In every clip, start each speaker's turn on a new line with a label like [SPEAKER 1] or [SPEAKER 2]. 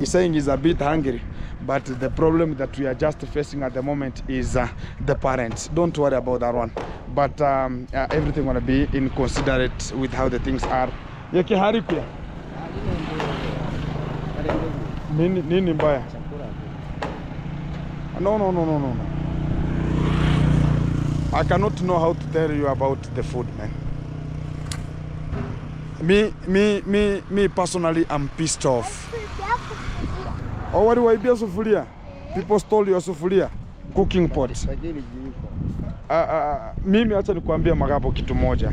[SPEAKER 1] He's saying he's a bit hungry, but the problem that we are just facing at the moment is the parents. Don't worry about that one. But everything gonna be in considerate with how the things are. Yeke hari pia. Nini mbaya? No. I cannot know how to tell you about the food, man. Me personally, I'm pissed off. Oh, what do I be a sufuria? People stole your sufuria, cooking pot. Mimi acha nikuambia magapo kitu moja,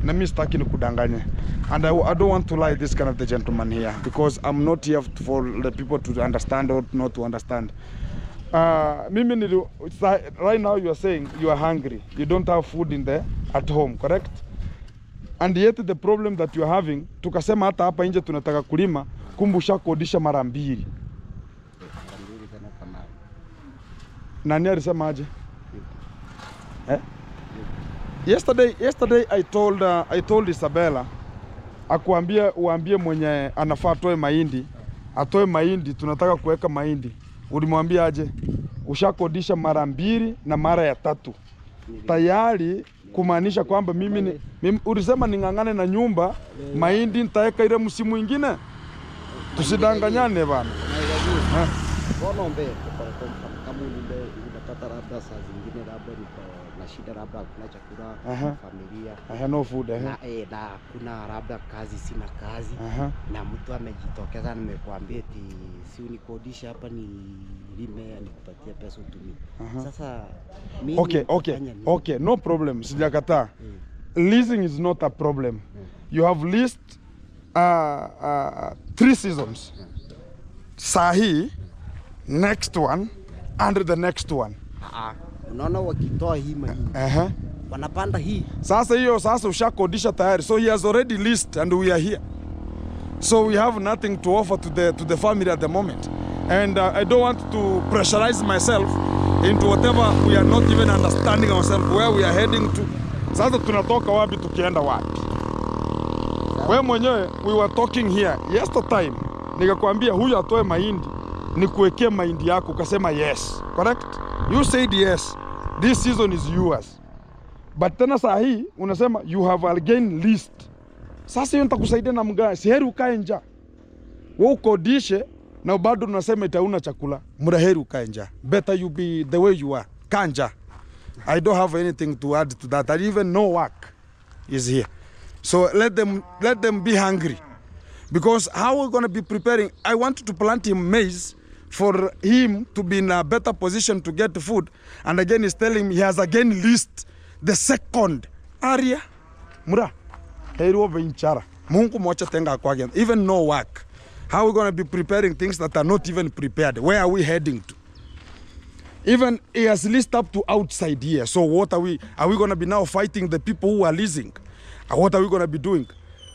[SPEAKER 1] na mimi sitaki nikudanganye. And I don't want to lie this kind of the gentleman here, because I'm not here for the people to understand or not to understand. Mimi right now you are saying you are hungry. You don't have food in there at home, correct? And yet the problem that you are having, tukasema hata hapa nje tunataka kulima, kumbusha kodisha mara mbili. Nani alisema aje? Yesterday I told Isabella uambie mwenye anafaa atoe mahindi, tunataka kuweka mahindi. Ulimwambia aje? Ushakodisha mara mbili na mara ya tatu. Tayari kumaanisha kwamba mimi ulisema ningangane na nyumba, mahindi nitaweka ile msimu mwingine. Tusidanganyane bana.
[SPEAKER 2] Unapata labda saa zingine labda na shida labda kuna chakula familia.
[SPEAKER 1] No food.
[SPEAKER 2] Na kuna labda kazi sina kazi. Na mtu amejitokeza nimekuambia eti si unikodisha hapa ni lime nikupatia pesa utumie. Sasa mimi
[SPEAKER 1] Okay, no problem. Sijakataa. Leasing is not a problem. You have leased 3 seasons. Sahi, next one, and the next one.
[SPEAKER 2] Unaona wakitoa hii mahindi. Wanapanda hii.
[SPEAKER 1] Sasa ushakodisha tayari. So he has already leased and we are here. So we have nothing to offer to the family at the moment. And I don't want to pressurize myself into whatever we are not even understanding ourselves where we are heading to. Sasa tunatoka wapi tukienda wapi? Wewe mwenyewe we were talking here yesterday. Nikakwambia huyu atoe mahindi, nikuwekee mahindi yako, ukasema yes. Correct? You said yes. This season is yours. But tena saa hii unasema you have again leased. Sasa hiyo nitakusaidia na mga. Si heri ukae njaa. Wewe ukodishe na bado unasema itauna chakula. Muda heri ukae njaa. Better you be the way you are. Kanja. I don't have anything to add to that. I even know work is here. So let them be hungry. Because how we're going to be preparing, I wanted to plant him maize for him to be in a better position to get food. And again, he's telling me he has again leased the second area. Mura, even no work. How are we going to be preparing things that are not even prepared? Where are we heading to? Even he has leased up to outside here. So what are we going to be now fighting the people who are leasing? What are we going to be doing?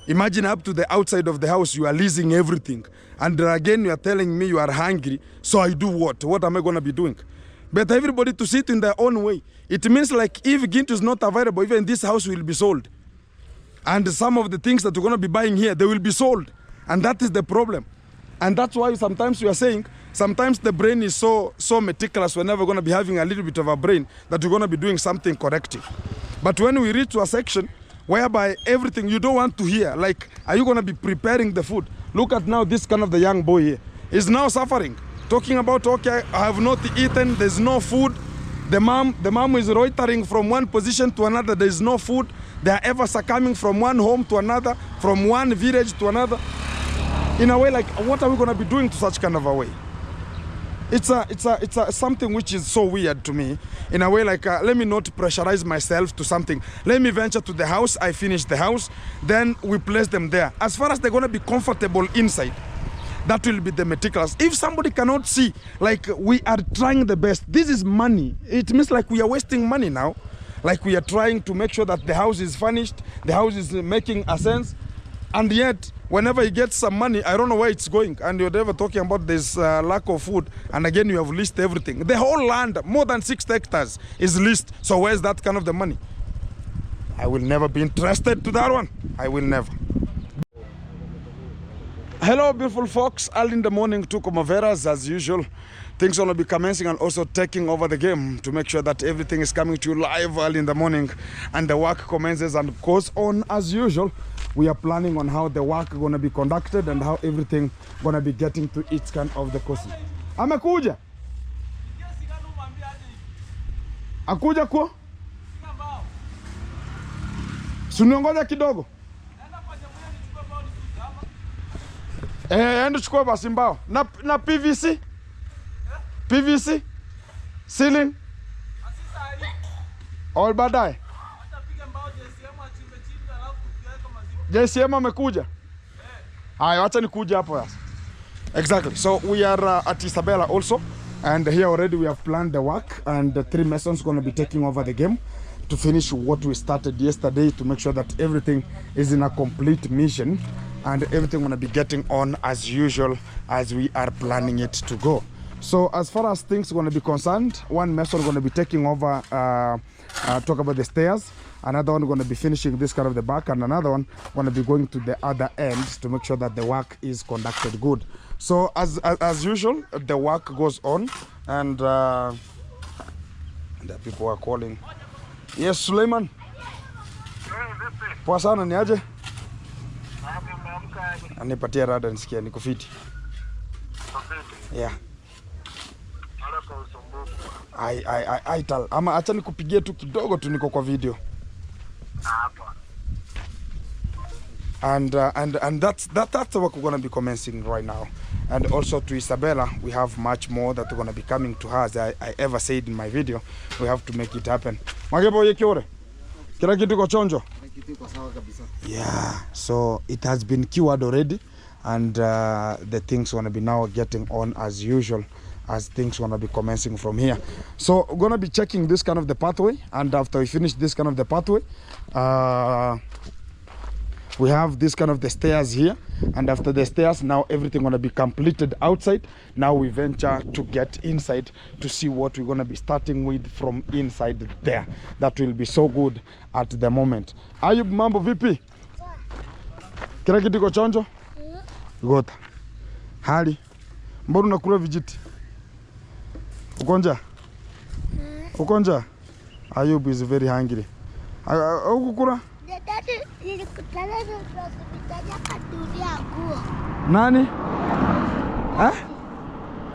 [SPEAKER 1] Imagine up to the outside of the house, you are leasing everything. And again, you are telling me you are hungry. So I do what? What am I going to be doing? But everybody to sit in their own way. It means like if Gint is not available, even this house will be sold. And some of the things that we're going to be buying here, they will be sold. And that is the problem. And that's why sometimes we are saying, sometimes the brain is so meticulous, we're never going to be having a little bit of a brain that we're going to be doing something corrective. But when we reach to a section, whereby everything you don't want to hear, like, are you going to be preparing the food? Look at now this kind of the young boy here is now suffering, talking about, okay, I have not eaten, there's no food. The mom is loitering from one position to another, there's no food. They are ever succumbing from one home to another, from one village to another. In a way, like, what are we going to be doing to such kind of a way? It's something which is so weird to me. In a way, like, let me not pressurize myself to something. Let me venture to the house. I finish the house. Then we place them there. As far as they're going to be comfortable inside, that will be the meticulous. If somebody cannot see, like, we are trying the best. This is money. It means like we are wasting money now. Like we are trying to make sure that the house is furnished. The house is making a sense. And yet, whenever you get some money, I don't know where it's going. And you're never talking about this lack of food. And again, you have leased everything. The whole land, more than 6 hectares, is leased. So where's that kind of the money? I will never be interested to that one. I will never. Hello, beautiful folks. Early in the morning to Comaveras, as usual. Things are going to be commencing and also taking over the game to make sure that everything is coming to you live early in the morning and the work commences and goes on as usual. We are planning on how the work is going to be conducted and how everything going to be getting to each kind of the course. Amekuja? Akuja kwa? Suniongoja kidogo. Endo chukua basi mbao. Na PVC? PVC? Ceiling? All baadaye. JCM amekuja? Haya, acha nikuja hapo sasa. Exactly. So we are at Isabella also, and here already we have planned the work, and the 3 masons going to be taking over the game to finish what we started yesterday to make sure that everything is in a complete mission and everything going to be getting on as usual as we are planning it to go. So as far as things going to be concerned, one mason going to be taking over, talk about the stairs, another one going to be finishing this kind of the back, and another one going to be going to the other end to make sure that the work is conducted good. So as usual, the work goes on, and the people are calling. Yes, Suleiman. Poa sana, ni aje? Anipatia rada nisikia niko fiti. Yeah. I tell. Ama acha nikupigie tu kidogo tu niko kwa video. And that's what we're going to be commencing right now. And also to Isabella, we have much more that we're going to be coming to her. As I ever said in my video, we have to make it happen. Magebo yekiore. Kila kitu ko chonjo. Yeah, so it has been cured already, and the things going to be now getting on as usual, as things going to be commencing from here. So we're going to be checking this kind of the pathway, and after we finish this kind of the pathway, we have this kind of the stairs here, and after the stairs, now everything going to be completed outside. Now we venture to get inside to see what we're going to be starting with from inside there. That will be so good at the moment. Ayub, mambo vipi? Kila kitu kiko chonjo? Gota. Hali. Mbona unakula vijiti? Ukonja? Ukonja? Ayub is very hungry. Ukukula? Nani?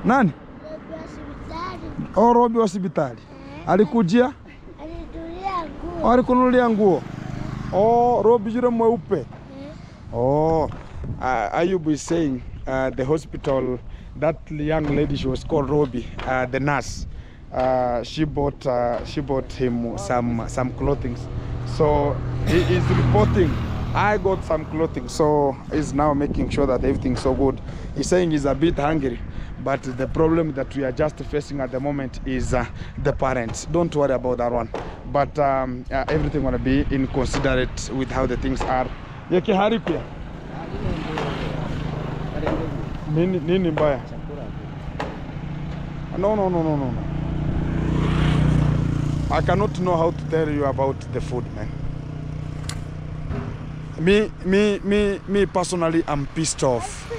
[SPEAKER 1] Nani? Oh, Robi wa hospitali. Alikujia? Alikununulia nguo. Oh, Robi yule mweupe. Oh, Ayub is saying the hospital, that young lady, she was called Robi, the nurse. She bought him some clothing. So he is reporting, I got some clothing, so he's now making sure that everything's so good. He's saying he's a bit hungry, but the problem that we are just facing at the moment is the parents. Don't worry about that one, but everything gonna be in considerate with how the things are. Yeki hari pia nini mbaya? No. I cannot know how to tell you about the food, man. Me personally, I'm pissed off.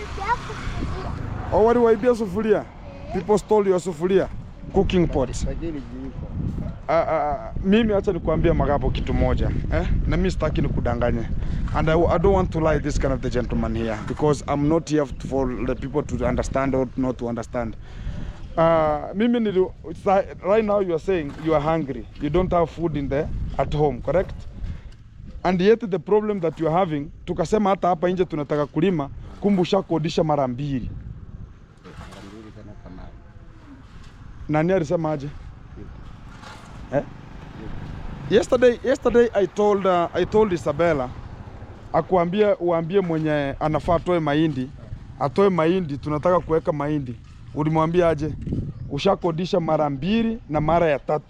[SPEAKER 1] Oh, what do I be a sufuria? People stole your sufuria, cooking pot. Mimi acha nikuambia magapo kitu moja, na mimi sitaki nikudanganye. And I don't want to lie this kind of the gentleman here, because I'm not here for the people to understand or not to understand. Mimi right now you are saying you are hungry, you don't have food at home, correct? And yet the problem that you are having, tukasema hata hapa nje tunataka kulima, kumbusha kodisha mara 2. Nani alisema aje? Yesterday I told Isabella uambie mwenye anafaa atoe mahindi, tunataka kuweka mahindi. Ulimwambia aje? Ushakodisha mara 2 na mara ya 3.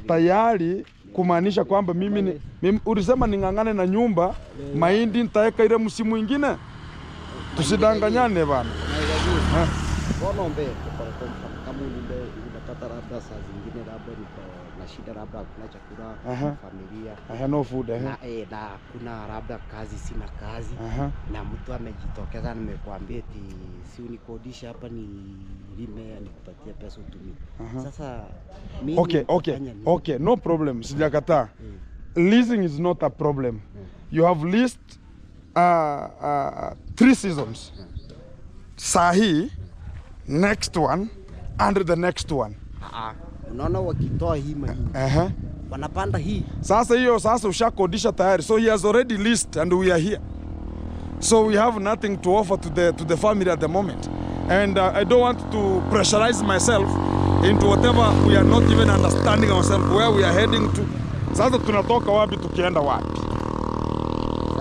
[SPEAKER 1] Tayari kumaanisha kwamba mimi ulisema ningangane na nyumba, mahindi nitaweka ile msimu mwingine. Tusidanganyane bana.
[SPEAKER 2] Naombe kwa mfano kama unapata labda saa zingine labda niko na shida labda kuna chakula familia
[SPEAKER 1] no food
[SPEAKER 2] na kuna labda kazi sina kazi na mtu amejitokeza nimekwambia eti si unikodisha hapa ni lime nikupatie pesa utumie. Sasa mimi
[SPEAKER 1] okay, no problem, sijakataa. Leasing is not a problem. You have leased 3 seasons. Sahi, next one, and the next one.
[SPEAKER 2] Unaona wakitoa hii mahindi. Wanapanda hii.
[SPEAKER 1] Sasa ushakodisha tayari. So he has already leased and we are here. So we have nothing to offer to the family at the moment. And I don't want to pressurize myself into whatever we are not even understanding ourselves where we are heading to. Sasa tunatoka wapi tukienda wapi?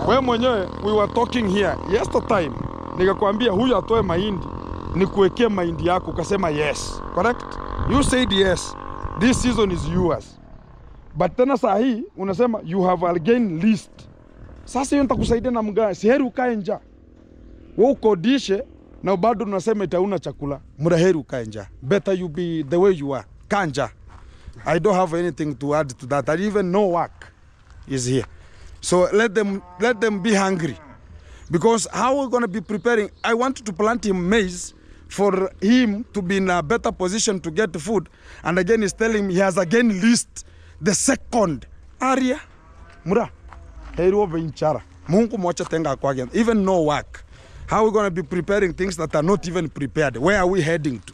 [SPEAKER 1] Wewe mwenyewe we were talking here yesterday. Nikakwambia huyu atoe mahindi nikuwekee mahindi yako ukasema yes. Correct? You said yes. This season is yours. But tena saa hii unasema you have again leased. Sasa hiyo nitakusaidia na mga. Si heri ukae njaa. Wewe ukodishe na bado unasema itauna chakula. Muda heri ukae njaa. Better you be the way you are. Kanja. I don't have anything to add to that. I even no work is here. So let them be hungry. Because how are we going to be preparing? I want to plant him maize for him to be in a better position to get food. And again, he's telling me he has again leased the second area. Mura, hero vinchara. Mungu mocha tenga kwa again. Even no work. How are we going to be preparing things that are not even prepared? Where are we heading to?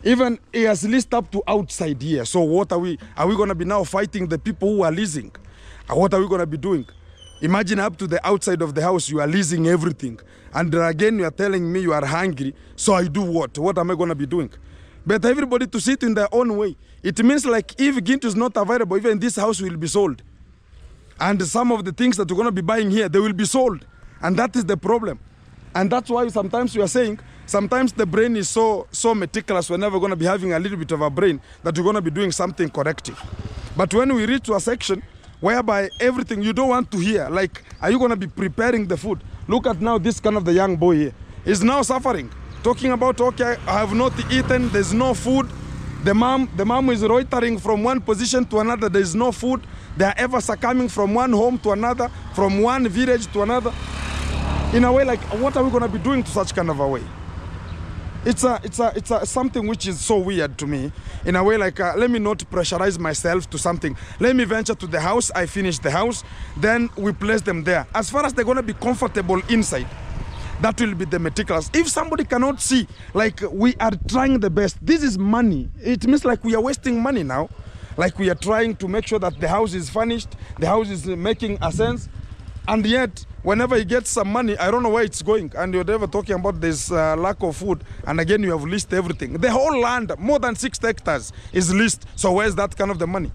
[SPEAKER 1] Even he has leased up to outside here. So what are we going to be now fighting the people who are leasing? What are we going to be doing? Imagine up to the outside of the house, you are leasing everything. And again, you are telling me you are hungry. So I do what? What am I going to be doing? But everybody to sit in their own way. It means like if Gint is not available, even this house will be sold. And some of the things that you're going to be buying here, they will be sold. And that is the problem. And that's why sometimes we are saying, sometimes the brain is so meticulous, we're never going to be having a little bit of a brain that you're going to be doing something corrective. But when we reach to a section whereby everything you don't want to hear, like, are you going to be preparing the food? Look at now this kind of the young boy here. Is now suffering. Talking about, okay, I have not eaten, there's no food. The mom is loitering from one position to another, there is no food. They are ever succumbing from one home to another, from one village to another. In a way, like, what are we going to be doing to such kind of a way? It's something which is so weird to me. In a way, like, let me not pressurize myself to something. Let me venture to the house, I finish the house, then we place them there. As far as they're going to be comfortable inside, that will be the meticulous. If somebody cannot see, like, we are trying the best, this is money. It means like we are wasting money now. Like we are trying to make sure that the house is furnished, the house is making a sense, and yet, whenever you get some money, I don't know where it's going. And you're never talking about this lack of food. And again, you have leased everything. The whole land, more than 6 hectares, is leased. So where's that kind of the money?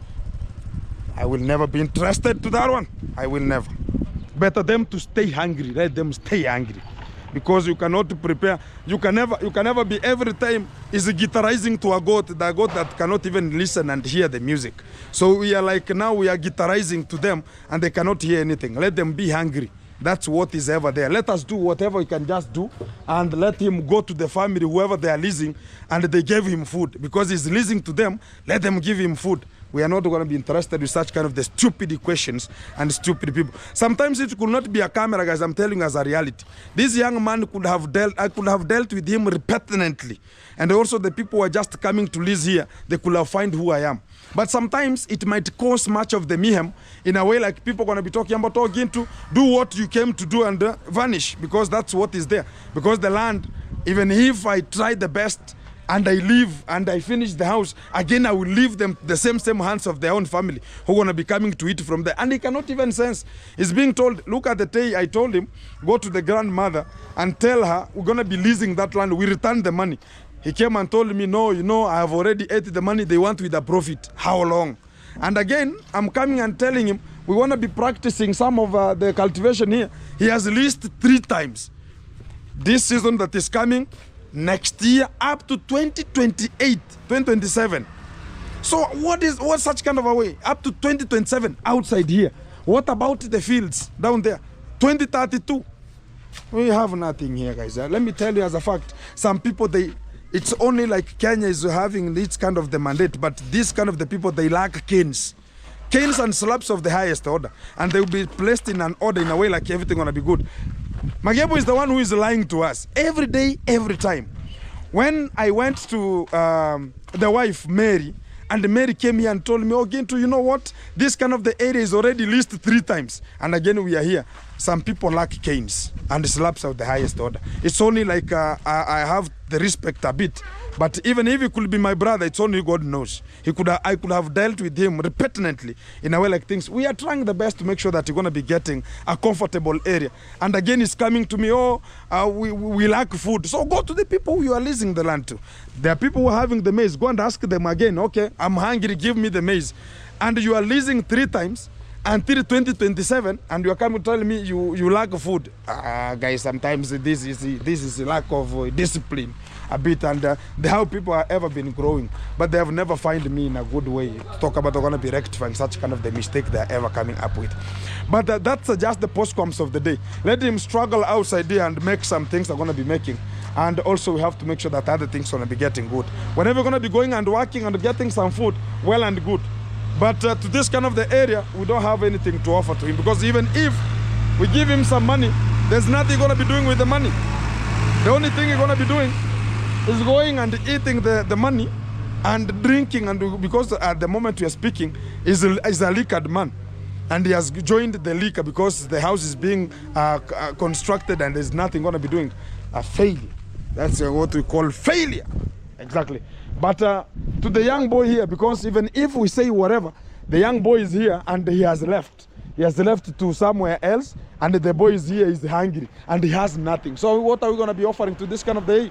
[SPEAKER 1] I will never be interested to that one. I will never. Better them to stay hungry. Let them stay hungry. Because you cannot prepare. You can never be every time is guitarizing to a goat, the goat that cannot even listen and hear the music. So we are like now we are guitarizing to them and they cannot hear anything. Let them be hungry. That's what is ever there. Let us do whatever we can just do and let him go to the family, whoever they are leasing, and they gave him food. Because he's leasing to them, let them give him food. We are not going to be interested with such kind of the stupid questions and stupid people. Sometimes it could not be a camera, guys. I'm telling you as a reality. This young man could have dealt with him repetently. And also the people who are just coming to lease here, they could have found who I am. But sometimes it might cause much of the mayhem in a way like people are going to be talking about talking to do what you came to do and vanish because that's what is there. Because the land, even if I try the best, and I leave and I finish the house, again I will leave them the same hands of their own family who are going to be coming to eat from there. And he cannot even sense. He's being told, look at the day I told him, go to the grandmother and tell her we're going to be leasing that land, we return the money. He came and told me, no, you know, I have already ate the money, they want with a profit. How long? And again, I'm coming and telling him, we want to be practicing some of the cultivation here. He has leased 3 times. This season that is coming, next year up to 2028, 2027. So what's such kind of a way? Up to 2027 outside here. What about the fields down there? 2032. We have nothing here, guys. Let me tell you as a fact, some people, it's only like Kenya is having this kind of the mandate, but this kind of the people, they lack canes. Canes and slabs of the highest order. And they will be placed in an order in a way like everything gonna be good. Magebo is the one who is lying to us. Every day, every time. When I went to the wife, Mary, and Mary came here and told me, oh, Gintu, you know what? This kind of the area is already listed 3 times. And again, we are here. Some people lack canes and slabs of the highest order. It's only like I have the respect a bit. But even if he could be my brother, it's only God knows. I could have dealt with him repetently in a way like things. We are trying the best to make sure that you're going to be getting a comfortable area. And again, he's coming to me, we lack food. So go to the people who you are leasing the land to. There are people who are having the maize. Go and ask them again, okay, I'm hungry, give me the maize. And you are leasing 3 times until 2027, and you are coming telling me you lack food. Guys, sometimes this is a lack of discipline a bit, and how people have ever been growing, but they have never found me in a good way to talk about they're going to be rectifying such kind of the mistake they're ever coming up with. But that's just the postcoms of the day. Let him struggle outside here and make some things they're going to be making. And also we have to make sure that other things are going to be getting good. Whenever we're going to be going and working and getting some food, well and good. But to this kind of the area, we don't have anything to offer to him, because even if we give him some money, there's nothing going to be doing with the money. The only thing he's going to be doing is going and eating the money and drinking, and because at the moment we are speaking, is a liquored man. And he has joined the liquor because the house is being constructed and there's nothing going to be doing. A failure. That's what we call failure. Exactly. But to the young boy here, because even if we say whatever, the young boy is here and he has left. He has left to somewhere else, and the boy is here, is hungry, and he has nothing. So what are we going to be offering to this kind of day?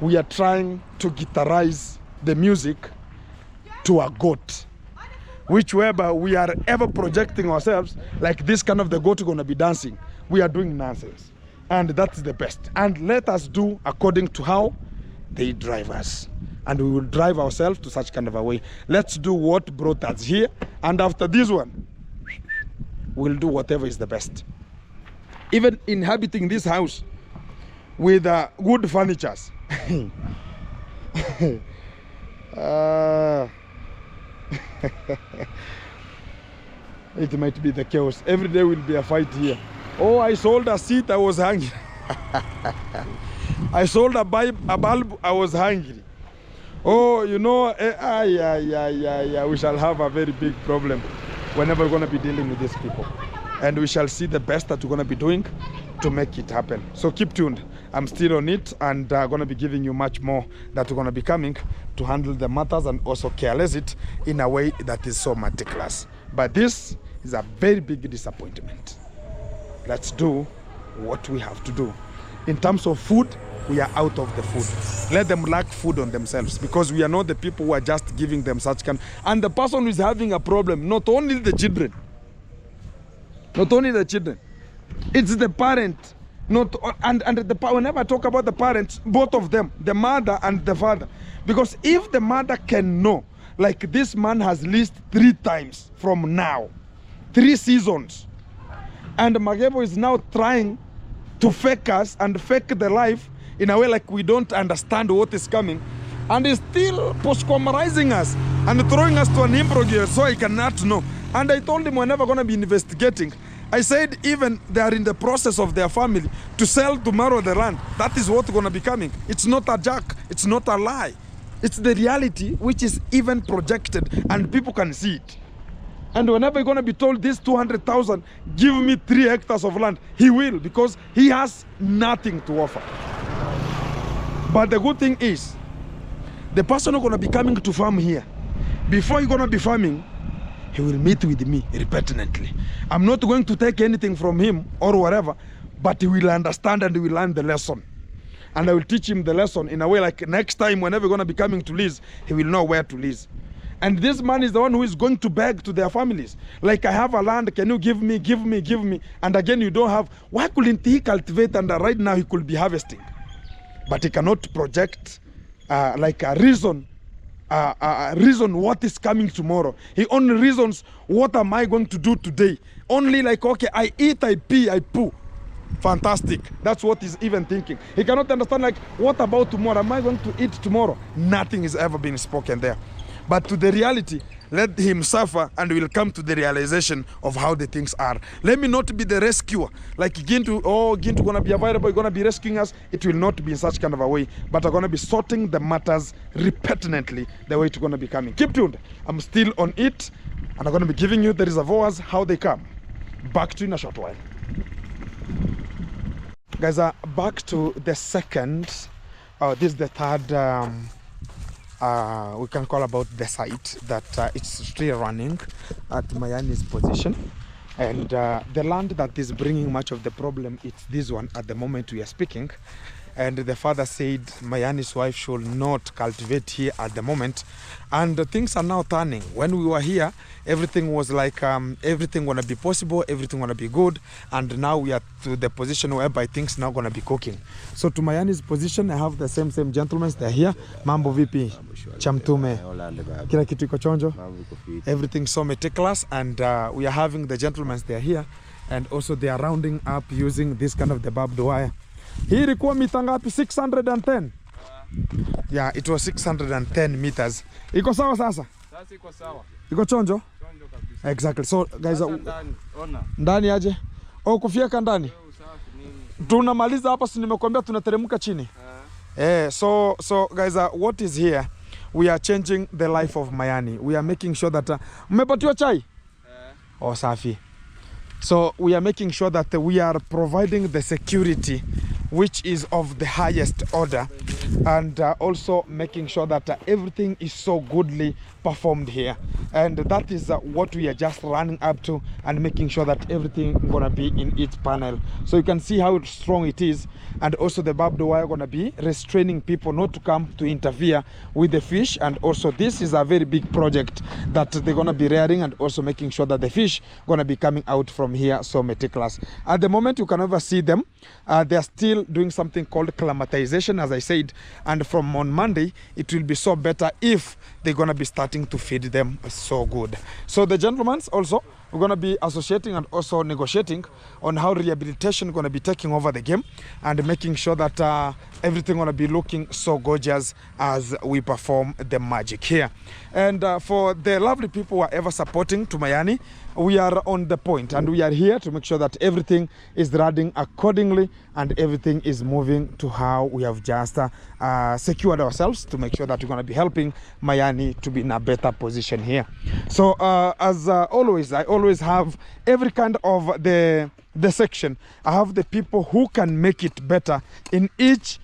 [SPEAKER 1] We are trying to guitarize the music to a goat, which whereby we are ever projecting ourselves like this kind of the goat going to be dancing. We are doing nonsense, and that's the best. And let us do according to how they drive us, and we will drive ourselves to such kind of a way. Let's do what brought us here, and after this one, we'll do whatever is the best. Even inhabiting this house with good furnitures. It might be the chaos. Every day will be a fight here. Oh, I sold a seat, I was hungry. I sold a bulb, I was hungry. Oh, you know, we shall have a very big problem whenever we're going to be dealing with these people. And we shall see the best that we're going to be doing to make it happen. So keep tuned. I'm still on it, and going to be giving you much more that we're going to be coming to handle the matters and also careless it in a way that is so meticulous. But this is a very big disappointment. Let's do what we have to do. In terms of food, we are out of the food. Let them lack food on themselves, because we are not the people who are just giving them such kind. And the person who is having a problem, not only the children, it's the parent. Whenever I talk about the parents, both of them, the mother and the father, because if the mother can know, like this man has leased 3 times from now, 3 seasons, and Magebo is now trying to fake us and fake the life in a way like we don't understand what is coming, and is still postcomerizing us and throwing us to an imbroglio so I cannot know. And I told him we're never going to be investigating. I said even they are in the process of their family to sell tomorrow the land. That is what's going to be coming. It's not a joke. It's not a lie. It's the reality which is even projected and people can see it. And whenever you're going to be told this 200,000, give me 3 hectares of land, he will, because he has nothing to offer. But the good thing is, the person who's going to be coming to farm here, before you're going to be farming, he will meet with me repeatedly. I'm not going to take anything from him or whatever, but he will understand and he will learn the lesson. And I will teach him the lesson in a way like next time whenever we're going to be coming to lease, he will know where to lease. And this man is the one who is going to beg to their families. Like, I have a land, can you give me, give me, give me? And again, you don't have. Why couldn't he cultivate? And right now he could be harvesting. But he cannot project like a reason what is coming tomorrow. He only reasons what am I going to do today. Only like, okay, I eat, I pee, I poo. Fantastic. That's what he's even thinking. He cannot understand, like, what about tomorrow? Am I going to eat tomorrow? Nothing is ever been spoken there. But to the reality, let him suffer and we'll come to the realization of how the things are. Let me not be the rescuer. Like Gintu gonna be available, gonna be rescuing us. It will not be in such kind of a way. But I'm gonna be sorting the matters repetently the way it's gonna be coming. Keep tuned. I'm still on it. And I'm gonna be giving you the reservoirs, how they come. Back to you in a short while. Guys, back to the second, this is the third, we can call about the site that it's still running at Mayani's position. And the land that is bringing much of the problem, it's this one at the moment we are speaking. And the father said Mayani's wife should not cultivate here at the moment. And things are now turning. When we were here, everything was like everything gonna be possible, everything gonna be good. And now we are to the position whereby things now gonna be cooking. So to Mayani's position, I have the same gentlemen. They're here. Mambo vipi? Chamtume. Kila kitu iko chonjo. Everything so meticulous. And we are having the gentlemen, they're here. And also they are rounding up using this kind of the barbed wire. Hii ilikuwa mita ngapi? 610? Yeah, it was 610 meters. Iko sawa sasa?
[SPEAKER 3] Sasa iko sawa.
[SPEAKER 1] Iko chonjo?
[SPEAKER 3] Chonjo kabisa.
[SPEAKER 1] Exactly. So guys,
[SPEAKER 3] ndani, ona.
[SPEAKER 1] Ndani aje? Oh, kufieka ndani? Tunamaliza hapa, si nimekuambia tunateremka chini. So guys, what is here? We are changing the life of Mayani. We are making sure that mmepatiwa chai? Oh, safi. So we are making sure that we are providing the security which is of the highest order, and also making sure that everything is so goodly performed here. And that is what we are just running up to, and making sure that everything gonna be in its panel. So you can see how strong it is, and also the barbed wire gonna be restraining people not to come to interfere with the fish. And also this is a very big project that they're gonna be rearing, and also making sure that the fish gonna be coming out from here so meticulous. At the moment you can never see them. They are still doing something called acclimatization, as I said, and from on Monday it will be so better if they're gonna be starting to feed them so good. So the gentlemen also, we're going to be associating and also negotiating on how rehabilitation is going to be taking over the game, and making sure that everything going to be looking so gorgeous as we perform the magic here. And for the lovely people who are ever supporting to Mayani, we are on the point, and we are here to make sure that everything is running accordingly and everything is moving to how we have just secured ourselves, to make sure that we're going to be helping Mayani to be in a better position here. So as always, I always have every kind of the section. I have the people who can make it better in each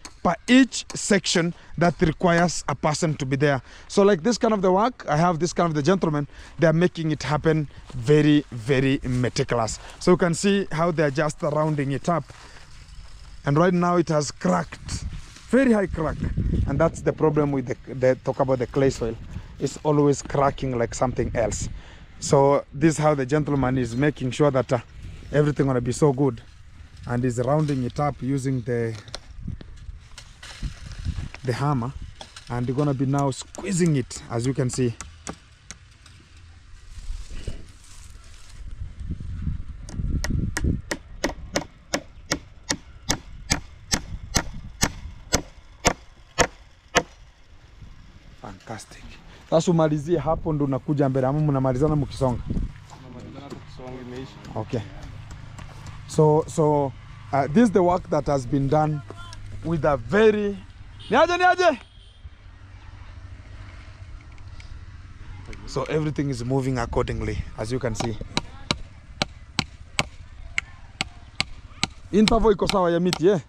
[SPEAKER 1] section that requires a person to be there. So like this kind of the work, I have this kind of the gentlemen, they're making it happen very, very meticulous. So you can see how they're just rounding it up. And right now it has cracked, very high crack. And that's the problem with the talk about the clay soil. It's always cracking like something else. So this is how the gentleman is making sure that everything gonna be so good, and is rounding it up using the hammer, and they're gonna be now squeezing it, as you can see. Fantastic. Sasa umalizie hapo ndo unakuja mbele, ama mnamalizana mkisonga? Tunamalizana tukisonga imeisha. Okay. So this is the work that has been done with a very niaje. So everything is moving accordingly, as you can see. Interval iko sawa ya miti, yeah?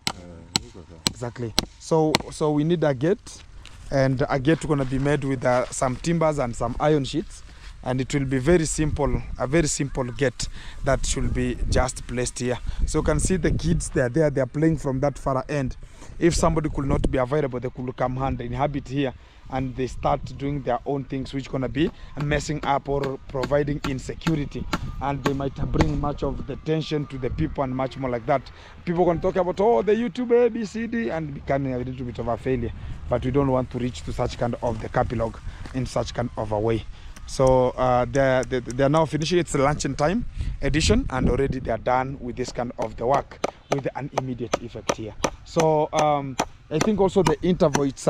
[SPEAKER 1] Exactly. So we need a gate. And a gate going to be made with some timbers and some iron sheets, and it will be very simple, a very simple gate that should be just placed here. So you can see the kids, they are there, they are playing from that far end. If somebody could not be available, they could come and inhabit here, and they start doing their own things, which going to be messing up or providing insecurity, and they might bring much of the tension to the people and much more like that. People going to talk about, oh, the YouTube ABCD, and becoming a little bit of a failure. But we don't want to reach to such kind of the capilog in such kind of a way. So they are now finishing. It's the luncheon time edition, and already they are done with this kind of the work with an immediate effect here. So I think also the interval, it's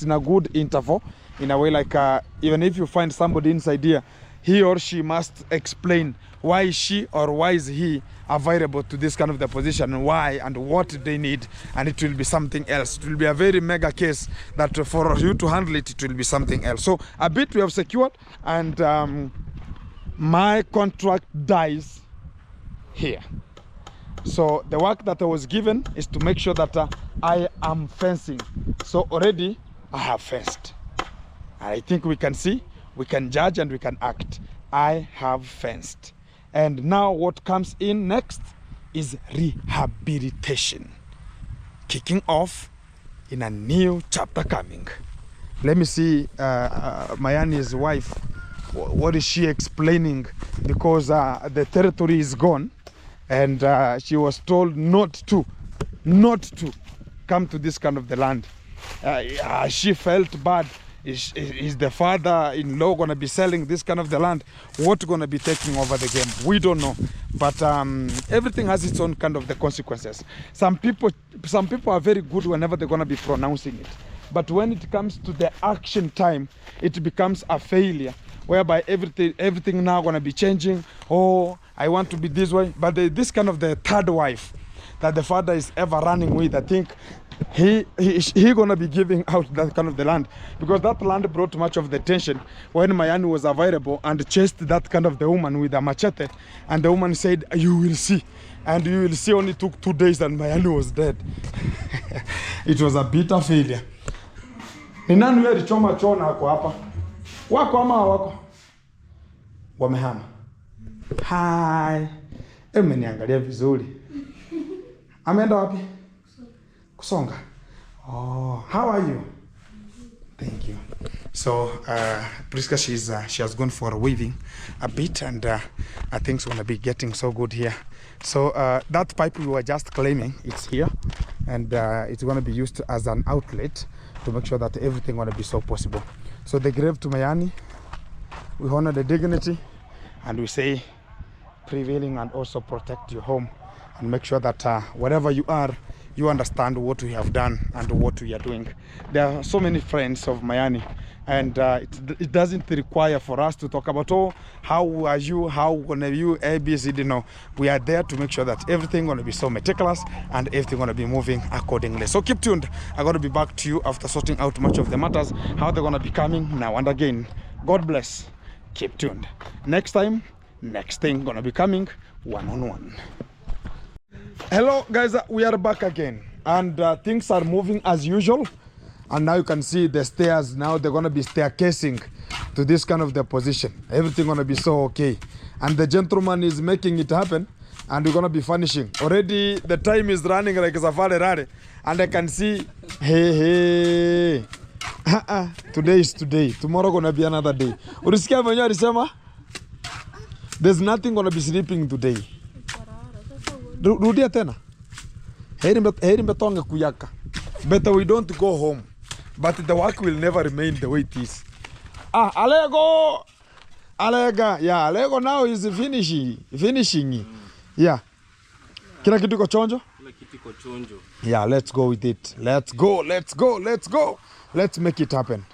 [SPEAKER 1] in a good interval in a way, like even if you find somebody inside here, he or she must explain why is she or why is he available to this kind of the position, and why and what they need, and it will be something else. It will be a very mega case that for you to handle it, it will be something else. So a bit we have secured, and my contract dies here. So the work that I was given is to make sure that I am fencing. So already I have fenced. I think we can see, we can judge, and we can act. I have fenced. And now what comes in next is rehabilitation. Kicking off in a new chapter coming. Let me see Mayani's wife. What is she explaining? Because the territory is gone, and she was told not to come to this kind of the land. She felt bad. Is the father-in-law going to be selling this kind of the land? What's going to be taking over the game? We don't know. But everything has its own kind of the consequences. Some people are very good whenever they're going to be pronouncing it. But when it comes to the action time, it becomes a failure, whereby everything now going to be changing. Oh, I want to be this way. But this kind of the third wife that the father is ever running with, I think he gonna be giving out that kind of the land, because that land brought much of the tension when Mayani was available and chased that kind of the woman with a machete, and the woman said, "You will see," and you will see only took 2 days and Mayani was dead. It was a bitter failure. Ni nani wewe alichoma chona hako hapa? Wako ama wako? Wamehama. Hi. Umeniangalia vizuri. Ameenda wapi? Kusonga. Oh, how are you? Thank you. So Priska, she has gone for weaving a bit, and I think it's gonna be getting so good here. So that pipe we were just claiming, it's here, and it's gonna be used as an outlet to make sure that everything gonna be so possible. So the grave to Mayani, we honor the dignity, and we say prevailing and also protect your home, and make sure that wherever you are, you understand what we have done and what we are doing. There are so many friends of Mayani, and it doesn't require for us to talk about, oh, how are you, how gonna you, ABCD. No, we are there to make sure that everything gonna be so meticulous and everything gonna be moving accordingly. So keep tuned. I'm gonna be back to you after sorting out much of the matters, how they're gonna be coming now and again. God bless. Keep tuned. Next time, next thing gonna be coming one-on-one. Hello guys, we are back again, and things are moving as usual, and now you can see the stairs. Now they're going to be staircasing to this kind of the position. Everything going to be so okay, and the gentleman is making it happen, and we're going to be finishing. Already the time is running like a safari rally, and I can see, hey, today is today, tomorrow going to be another day. Urisikia mwenye alisema there's nothing going to be sleeping today. Rudia tena. Heri mbetonge kuyaka. Better we don't go home. But the work will never remain the way it is. Alego! Alega. Yeah, Alego now is finishing. Yeah. Kila kitu iko chonjo?
[SPEAKER 3] Kila kitu iko chonjo.
[SPEAKER 1] Yeah, let's go with it. Let's go. Let's make it happen.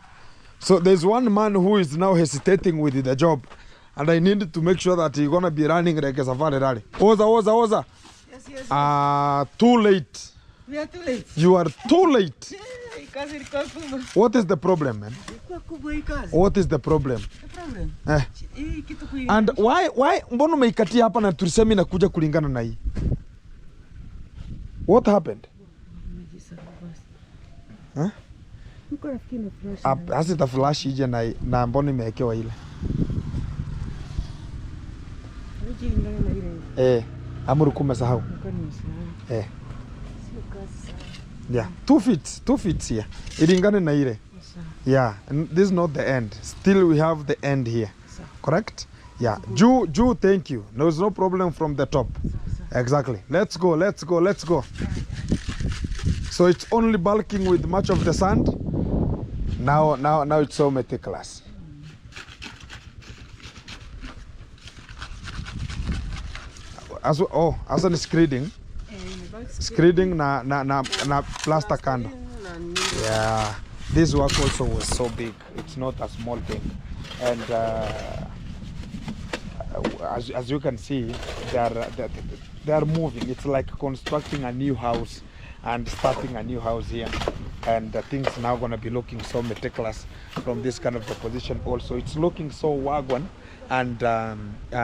[SPEAKER 1] So there's one man who is now hesitating with the job. And I need to make sure that he's gonna be running like a safari rally. Oza. Yes. Too late.
[SPEAKER 4] We are too late.
[SPEAKER 1] You are too late. What is the problem, man? What is the problem? And why mbona umeikatia hapa na tulisema inakuja kulingana na hii? What happened? Huh? Hasi ta flash ije na mbona imewekewa ile? Amuru kumesahau. Yeah, 2 feet here. Ilingane na ile. Yeah, and this is not the end. Still we have the end here. Correct? Yeah. Ju, thank you. There's no problem from the top. Exactly. Let's go. So it's only bulking with much of the sand. Now it's so meticulous. as an screeding na plaster kando. Yeah, this work also was so big. It's not a small thing, and as you can see, they are moving. It's like constructing a new house and starting a new house here, and things now gonna be looking so meticulous from this kind of the position. Also, it's looking so wagon and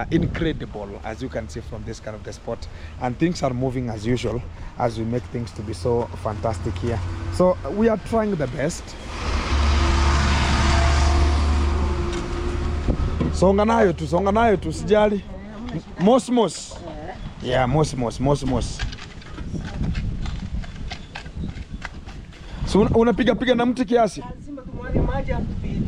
[SPEAKER 1] incredible, as you can see from this kind of the spot, and things are moving as usual as we make things to be so fantastic here. So we are trying the best. Songa nayo tu sijali. Mos. Yeah, mos. So unapiga na mti kiasi?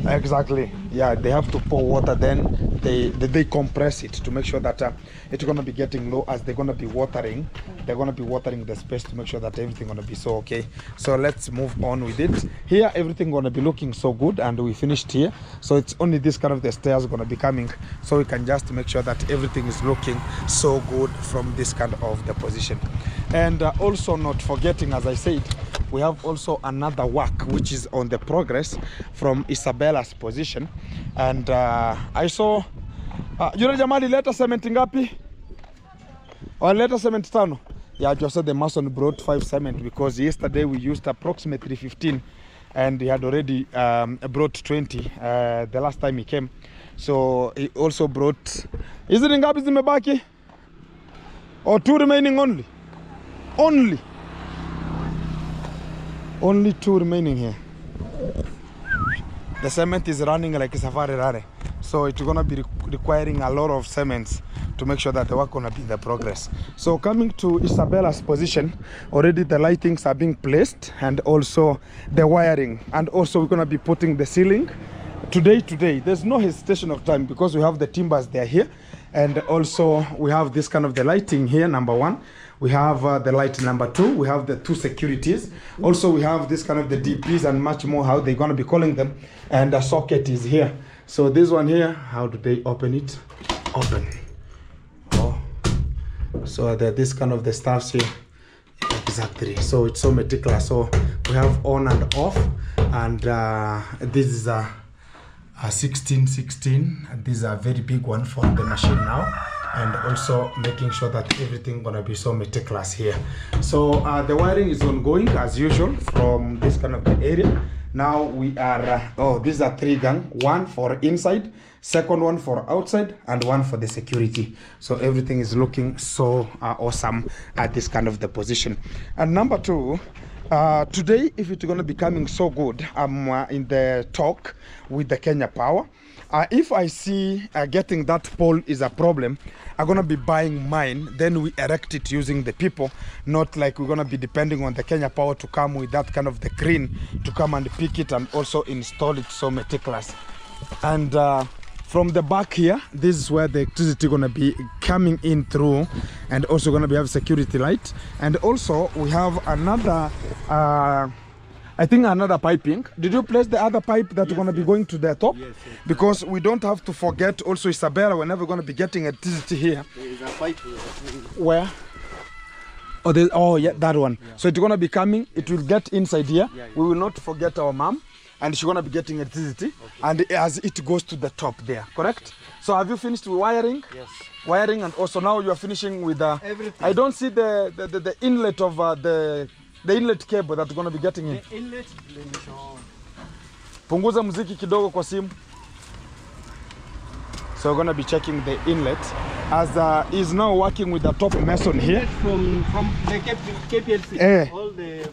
[SPEAKER 1] Exactly. Yeah, they have to pour water, then they compress it to make sure that it's gonna be getting low as they're gonna be watering. They're gonna be watering the space to make sure that everything gonna be so okay. So let's move on with it. Here everything gonna be looking so good, and we finished here. So it's only this kind of the stairs gonna be coming, so we can just make sure that everything is looking so good from this kind of the position. And also not forgetting, as I said, we have also another work which is on the progress from Isabella's position. And I saw yule jamani leta cement ngapi? Or leta cement tano? Yeah, just said the mason brought 5 cement, because yesterday we used approximately 15 and he had already brought 20 the last time he came. So he also brought, is it ngapi zimebaki? Or 2 remaining only? Only 2 remaining here. The cement is running like a safari rare, so it's gonna be requiring a lot of cements to make sure that the work gonna be the progress. So coming to Isabella's position, already the lightings are being placed, and also the wiring, and also we're gonna be putting the ceiling today. There's no hesitation of time, because we have the timbers there here, and also we have this kind of the lighting here, number 1. We have the light number 2. We have the 2 securities. Also, we have this kind of the DPs and much more, how they're going to be calling them. And the socket is here. So this one here, how do they open it? Open. Oh. So this kind of the stuffs here. Exactly. So it's so meticulous. So we have on and off. And this is a 16. And this is a very big one for the machine now. And also making sure that everything gonna be so meticulous here. So the wiring is ongoing as usual from this kind of area. Now we are these are 3 gang, 1 for inside, second one for outside, and 1 for the security. So everything is looking so awesome at this kind of the position. And number 2, today, if it's going to be coming so good, I'm in the talk with the Kenya Power. If I see getting that pole is a problem, I'm going to be buying mine, then we erect it using the people, not like we're going to be depending on the Kenya Power to come with that kind of the crane to come and pick it and also install it so meticulous. And from the back here, this is where the electricity going to be coming in through, and also going to be have security light. And also we have another I think another piping. Did you place the other pipe that's going to be going to the top? Yes. Because we don't have to forget also Isabella, whenever we're going to be getting electricity here.
[SPEAKER 2] There is a pipe here.
[SPEAKER 1] Where? Oh, yeah, that one. Yeah. So it's going to be coming, it will get inside here. Yeah, yeah. We will not forget our mom, and she's going to be getting electricity. Okay. And as it goes to the top there, correct? So have you finished with wiring?
[SPEAKER 2] Yes. Wiring,
[SPEAKER 1] and also now you are finishing with
[SPEAKER 2] everything.
[SPEAKER 1] I don't see the inlet of the inlet cable that's going to be getting in.
[SPEAKER 2] The inlet, let me show.
[SPEAKER 1] Punguza muziki kidogo kwa simu. So we're going to be checking the inlet, as is now working with the top mason here.
[SPEAKER 2] From the KPLC, all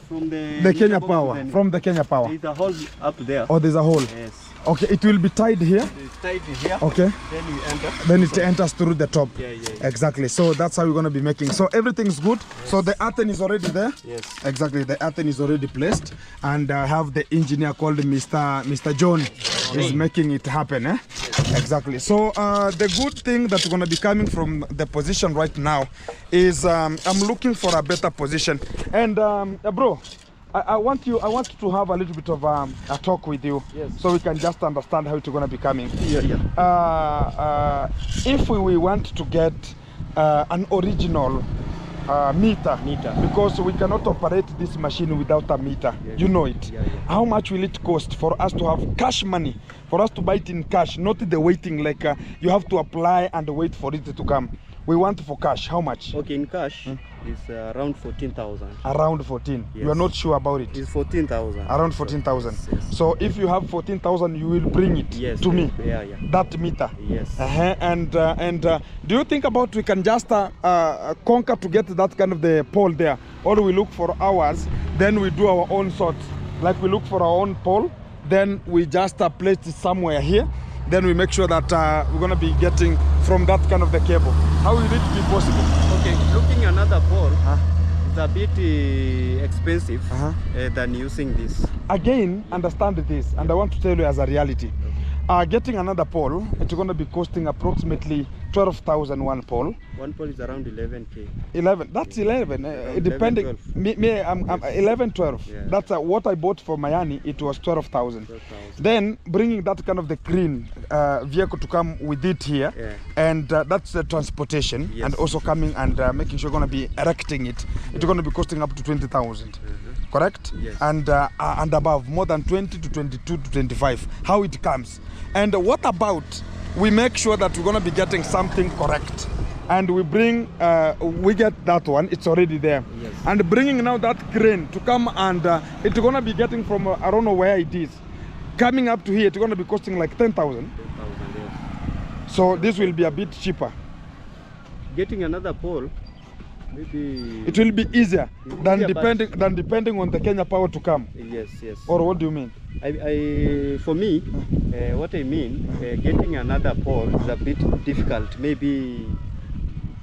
[SPEAKER 2] from the
[SPEAKER 1] Kenya Power, from the Kenya Power.
[SPEAKER 2] There's a hole up there.
[SPEAKER 1] Oh, there's a hole.
[SPEAKER 2] Yes.
[SPEAKER 1] Okay, it will be tied here.
[SPEAKER 2] It's tied here.
[SPEAKER 1] Okay.
[SPEAKER 2] Then we enter.
[SPEAKER 1] Then it enters through the top.
[SPEAKER 2] Yeah.
[SPEAKER 1] Exactly. So that's how we're going to be making. So everything's good. Yes. So the earthen is already there.
[SPEAKER 2] Yes.
[SPEAKER 1] Exactly. The earthen is already placed, and I have the engineer called Mr. John is making it happen. Yes. Exactly. So the good thing that's going to be coming from the position right now is I'm looking for a better position. And bro, I want to have a little bit of a talk with you.
[SPEAKER 2] Yes.
[SPEAKER 1] So we can just understand how it's going to be coming.
[SPEAKER 2] Yeah.
[SPEAKER 1] If we want to get an original meter, because we cannot operate this machine without a meter. You know it. How much will it cost for us to have cash money, for us to buy it in cash, not the waiting like you have to apply and wait for it to come? We want for cash. How much?
[SPEAKER 2] Okay, in cash, it's around 14,000.
[SPEAKER 1] Around 14.
[SPEAKER 2] Yes.
[SPEAKER 1] You are not sure about it?
[SPEAKER 2] It's 14,000.
[SPEAKER 1] Around 14,000.
[SPEAKER 2] Yes.
[SPEAKER 1] So if you have 14,000, you will bring it to me.
[SPEAKER 2] Yeah.
[SPEAKER 1] That meter.
[SPEAKER 2] Yes.
[SPEAKER 1] And do you think about we can just conquer to get that kind of the pole there, or we look for ours, then we do our own sort, like we look for our own pole, then we just place it somewhere here, then we make sure that we're gonna be getting from that kind of the cable. How will it be possible?
[SPEAKER 2] Okay, looking another pole, it's a bit expensive than using this.
[SPEAKER 1] Again, understand this, and I want to tell you as a reality. Getting another pole, it's going to be costing approximately 12,000 one pole.
[SPEAKER 2] One pole is around 11k.
[SPEAKER 1] 11, that's 11, depending.
[SPEAKER 2] 11,
[SPEAKER 1] I'm 11, 12.
[SPEAKER 2] Yeah.
[SPEAKER 1] That's what I bought for Miami, it was 12,000. Then bringing that kind of the crane vehicle to come with it here, and that's the transportation, and also coming and making sure you're going to be erecting it. It's going to be costing up to 20,000. Correct?
[SPEAKER 2] Yes.
[SPEAKER 1] And above, more than 20 to 22 to 25, how it comes. And what about we make sure that we're going to be getting something correct, and we bring we get that one, it's already there.
[SPEAKER 2] Yes.
[SPEAKER 1] And bringing now that crane to come, and it's going to be getting from I don't know where it is, coming up to here, it's going to be costing like 10,000.
[SPEAKER 2] Yes.
[SPEAKER 1] So this will be a bit cheaper.
[SPEAKER 2] Getting another pole, maybe
[SPEAKER 1] it will be easier than
[SPEAKER 2] easier,
[SPEAKER 1] depending on the Kenya Power to come.
[SPEAKER 2] Yes.
[SPEAKER 1] Or what do you mean?
[SPEAKER 2] For me, what I mean, getting another pole is a bit difficult. Maybe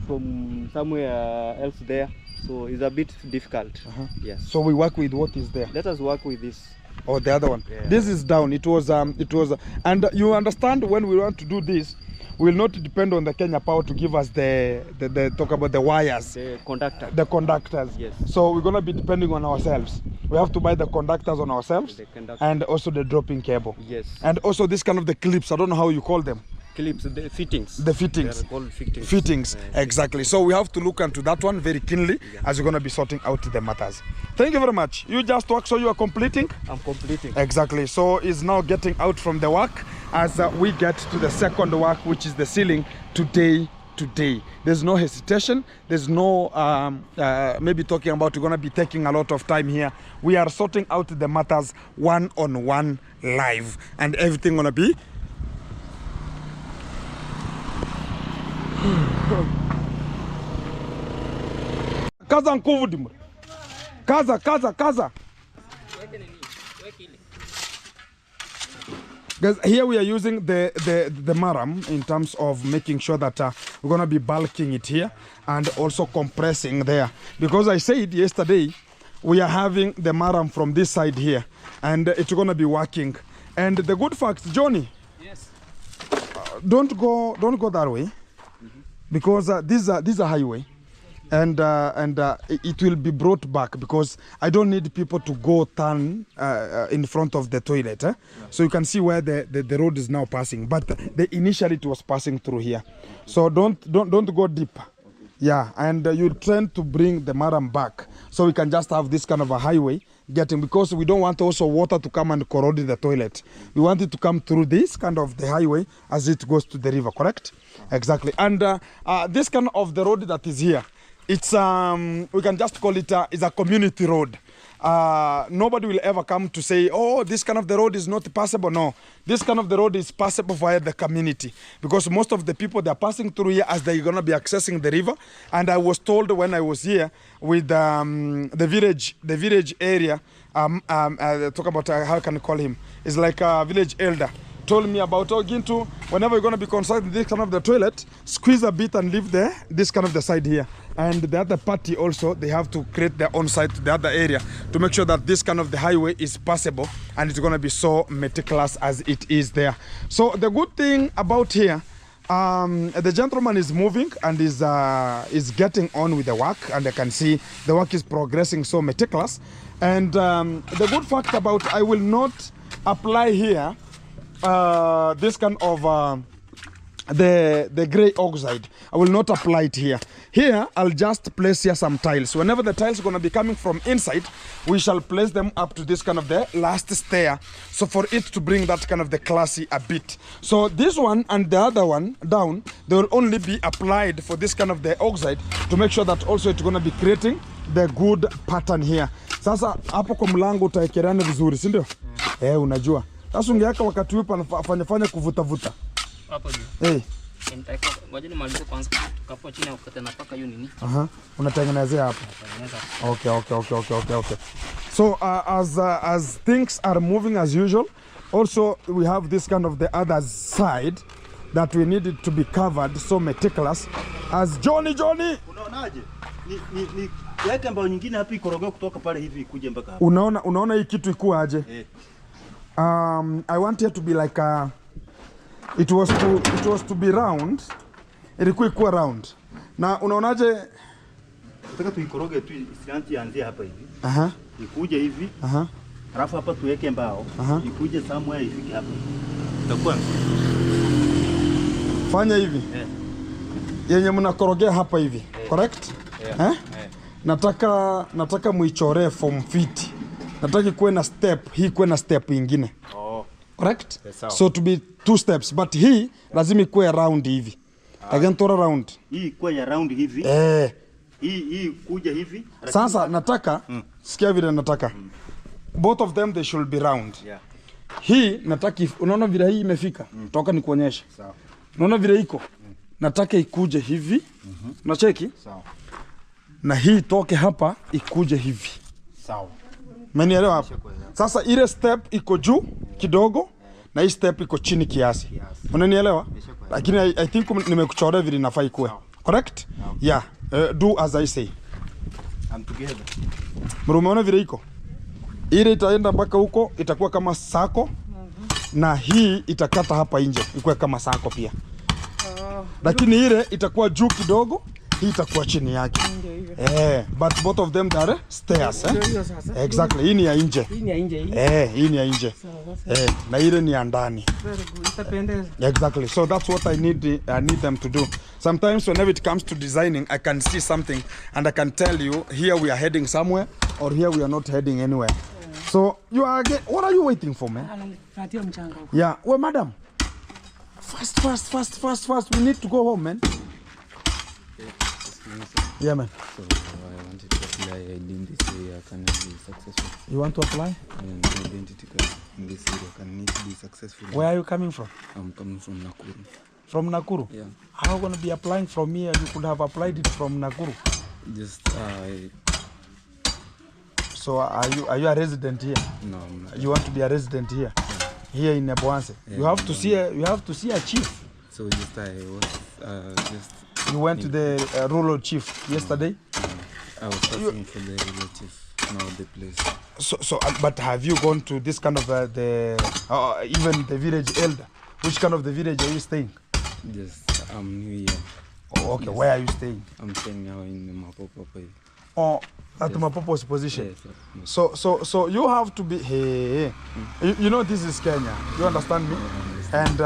[SPEAKER 2] from somewhere else there, so it's a bit difficult. Yes.
[SPEAKER 1] So we work with what is there.
[SPEAKER 2] Let us work with this.
[SPEAKER 1] Or the other one.
[SPEAKER 2] Yeah.
[SPEAKER 1] This is down. It was and you understand, when we want to do this, we will not depend on the Kenya Power to give us the talk about the wires,
[SPEAKER 2] The conductor.
[SPEAKER 1] the conductors.
[SPEAKER 2] Yes.
[SPEAKER 1] So we're gonna be depending on ourselves. We have to buy the conductors on ourselves,
[SPEAKER 2] The conductor.
[SPEAKER 1] and also the dropping cable.
[SPEAKER 2] Yes.
[SPEAKER 1] And also this kind of the clips. I don't know how you call them.
[SPEAKER 2] Clips, the fittings.
[SPEAKER 1] The fittings.
[SPEAKER 2] They are called fittings.
[SPEAKER 1] Fittings, exactly. So we have to look into that one very keenly as we're going to be sorting out the matters. Thank you very much. You just work, so you are completing?
[SPEAKER 2] I'm completing.
[SPEAKER 1] Exactly. So it's now getting out from the work as we get to the second work, which is the ceiling today. There's no hesitation. There's no maybe talking about we're going to be taking a lot of time here. We are sorting out the matters one-on-one live, and everything going to be kaza nguvu dimur. Kaza. Guys, here we are using the maram in terms of making sure that we're going to be bulking it here and also compressing there, because I said yesterday we are having the maram from this side here, and it's going to be working. And the good fact, Johnny,
[SPEAKER 3] Yes.
[SPEAKER 1] Don't go that way, because this is a highway, and it will be brought back, because I don't need people to go turn in front of the toilet. So you can see where the road is now passing, but initially it was passing through here. So don't go deep. Yeah, and you tend to bring the maram back, so we can just have this kind of a highway getting, because we don't want also water to come and corrode the toilet. We want it to come through this kind of the highway as it goes to the river, correct? Exactly. And this kind of the road that is here, it's we can just call it is a community road. Nobody will ever come to say, oh, this kind of the road is not passable. No, this kind of the road is passable via the community, because most of the people, they're passing through here as they're gonna be accessing the river. And I was told when I was here with the village area, talk about how can I call him? It's like a village elder. Told me about Gintu, whenever you're going to be constructing this kind of the toilet, squeeze a bit and leave this kind of the side here. And the other party also, they have to create their own side to the other area to make sure that this kind of the highway is passable, and it's going to be so meticulous as it is there. So the good thing about here, the gentleman is moving and is getting on with the work, and I can see the work is progressing so meticulous. And the good fact about, I will not apply here this kind of the gray oxide. I will not apply it here. Here, I'll just place here some tiles. Whenever the tiles are going to be coming from inside, we shall place them up to this kind of the last stair. So for it to bring that kind of the classy a bit. So this one and the other one down, they will only be applied for this kind of the oxide to make sure that also it's going to be creating the good pattern here. Sasa hapo kwa mlango utaekelana vizuri, si ndio? Unajua. Sasa ungeaka wakati wewe fanya kuvuta.
[SPEAKER 4] Hapo juu. Nitaweka ngoja nimalize kwanza tukapo chini au tena paka hiyo nini.
[SPEAKER 1] Unatengenezea hapo. Okay. So as things are moving as usual, also we have this kind of the other side that we need it to be covered so meticulous as Johnny.
[SPEAKER 5] Unaonaje? Ni yake ambayo nyingine hapa ikorogea kutoka pale hivi ikuje mpaka hapa.
[SPEAKER 1] Unaona hii kitu ikuwa aje? I want it to be like a it was to be round. Ilikuwa ikuwa round. Na unaonaje?
[SPEAKER 5] Nataka tuikoroge tu isianze anzie hapa hivi. Ikuje hivi. Alafu hapa tuweke mbao. Ikuje somewhere ifike hapa. Itakuwa
[SPEAKER 1] fanya hivi. Yenye mnakorogea hapa hivi. Correct? Nataka muichore form fit. Nataka kuwe na step, hii kuwe na step nyingine. Correct? So to be 2 steps, but hii lazima ikuwe round hivi. Again tora round.
[SPEAKER 5] Hii ikuwe ya round hivi. Hii kuja hivi.
[SPEAKER 1] Sasa nataka sikia vile nataka. Both of them they should be round. Hii nataka unaona vile hii imefika. Toka nikuonyeshe. Sawa. Unaona vile iko? Nataka ikuje hivi. Unacheki?
[SPEAKER 5] Sawa.
[SPEAKER 1] Na hii toke hapa ikuje hivi.
[SPEAKER 5] Sawa.
[SPEAKER 1] Umenielewa hapo? Sasa ile step iko juu kidogo na hii step iko chini kiasi. Unanielewa? Lakini I think nimekuchorea vile inafaa ikuwe. Correct? Yeah. Do as I say.
[SPEAKER 5] I'm together.
[SPEAKER 1] Umeona vile iko? Ile itaenda mpaka huko itakuwa kama sako. Na hii itakata hapa nje ikuwe kama sako pia. Lakini ile itakuwa juu kidogo, hii itakuwa chini yake. But both of them are stairs. Exactly. Hii ni ya nje. Hii ni ya nje. Na ile ni ya ndani. Exactly. So that's what I need them to do. Sometimes whenever it comes to designing, I can see something and I can tell you here we are heading somewhere or here we are not heading anywhere. So you are again, what are you waiting for, man? Yeah. Well, madam. Fast. We need to go home, man. Yeah, man.
[SPEAKER 6] So I wanted to apply identity area. Can it be successful?
[SPEAKER 1] You want to apply?
[SPEAKER 6] Identity card in this area. Can it be successful?
[SPEAKER 1] Where are you coming from?
[SPEAKER 6] I'm coming from Nakuru.
[SPEAKER 1] From Nakuru?
[SPEAKER 6] Yeah.
[SPEAKER 1] How are you going to be applying from here? You could have applied it from Nakuru.
[SPEAKER 6] Just
[SPEAKER 1] So are you a resident here?
[SPEAKER 6] No, I'm not.
[SPEAKER 1] You want to be a resident here? Yeah. Here in Nebuanse. Yeah, you have to see a chief.
[SPEAKER 6] So just I was just.
[SPEAKER 1] You went to the rural chief yesterday?
[SPEAKER 6] I was searching for the relative, now the place.
[SPEAKER 1] So but have you gone to this kind of even the village elder? Which kind of the village are you staying?
[SPEAKER 6] Just I'm new here.
[SPEAKER 1] Oh, okay. Yes. Where are you staying?
[SPEAKER 6] I'm staying now in Mapopo.
[SPEAKER 1] Oh, at Mapopo's position.
[SPEAKER 6] Yes.
[SPEAKER 1] So you have to be you know this is Kenya. You understand me? And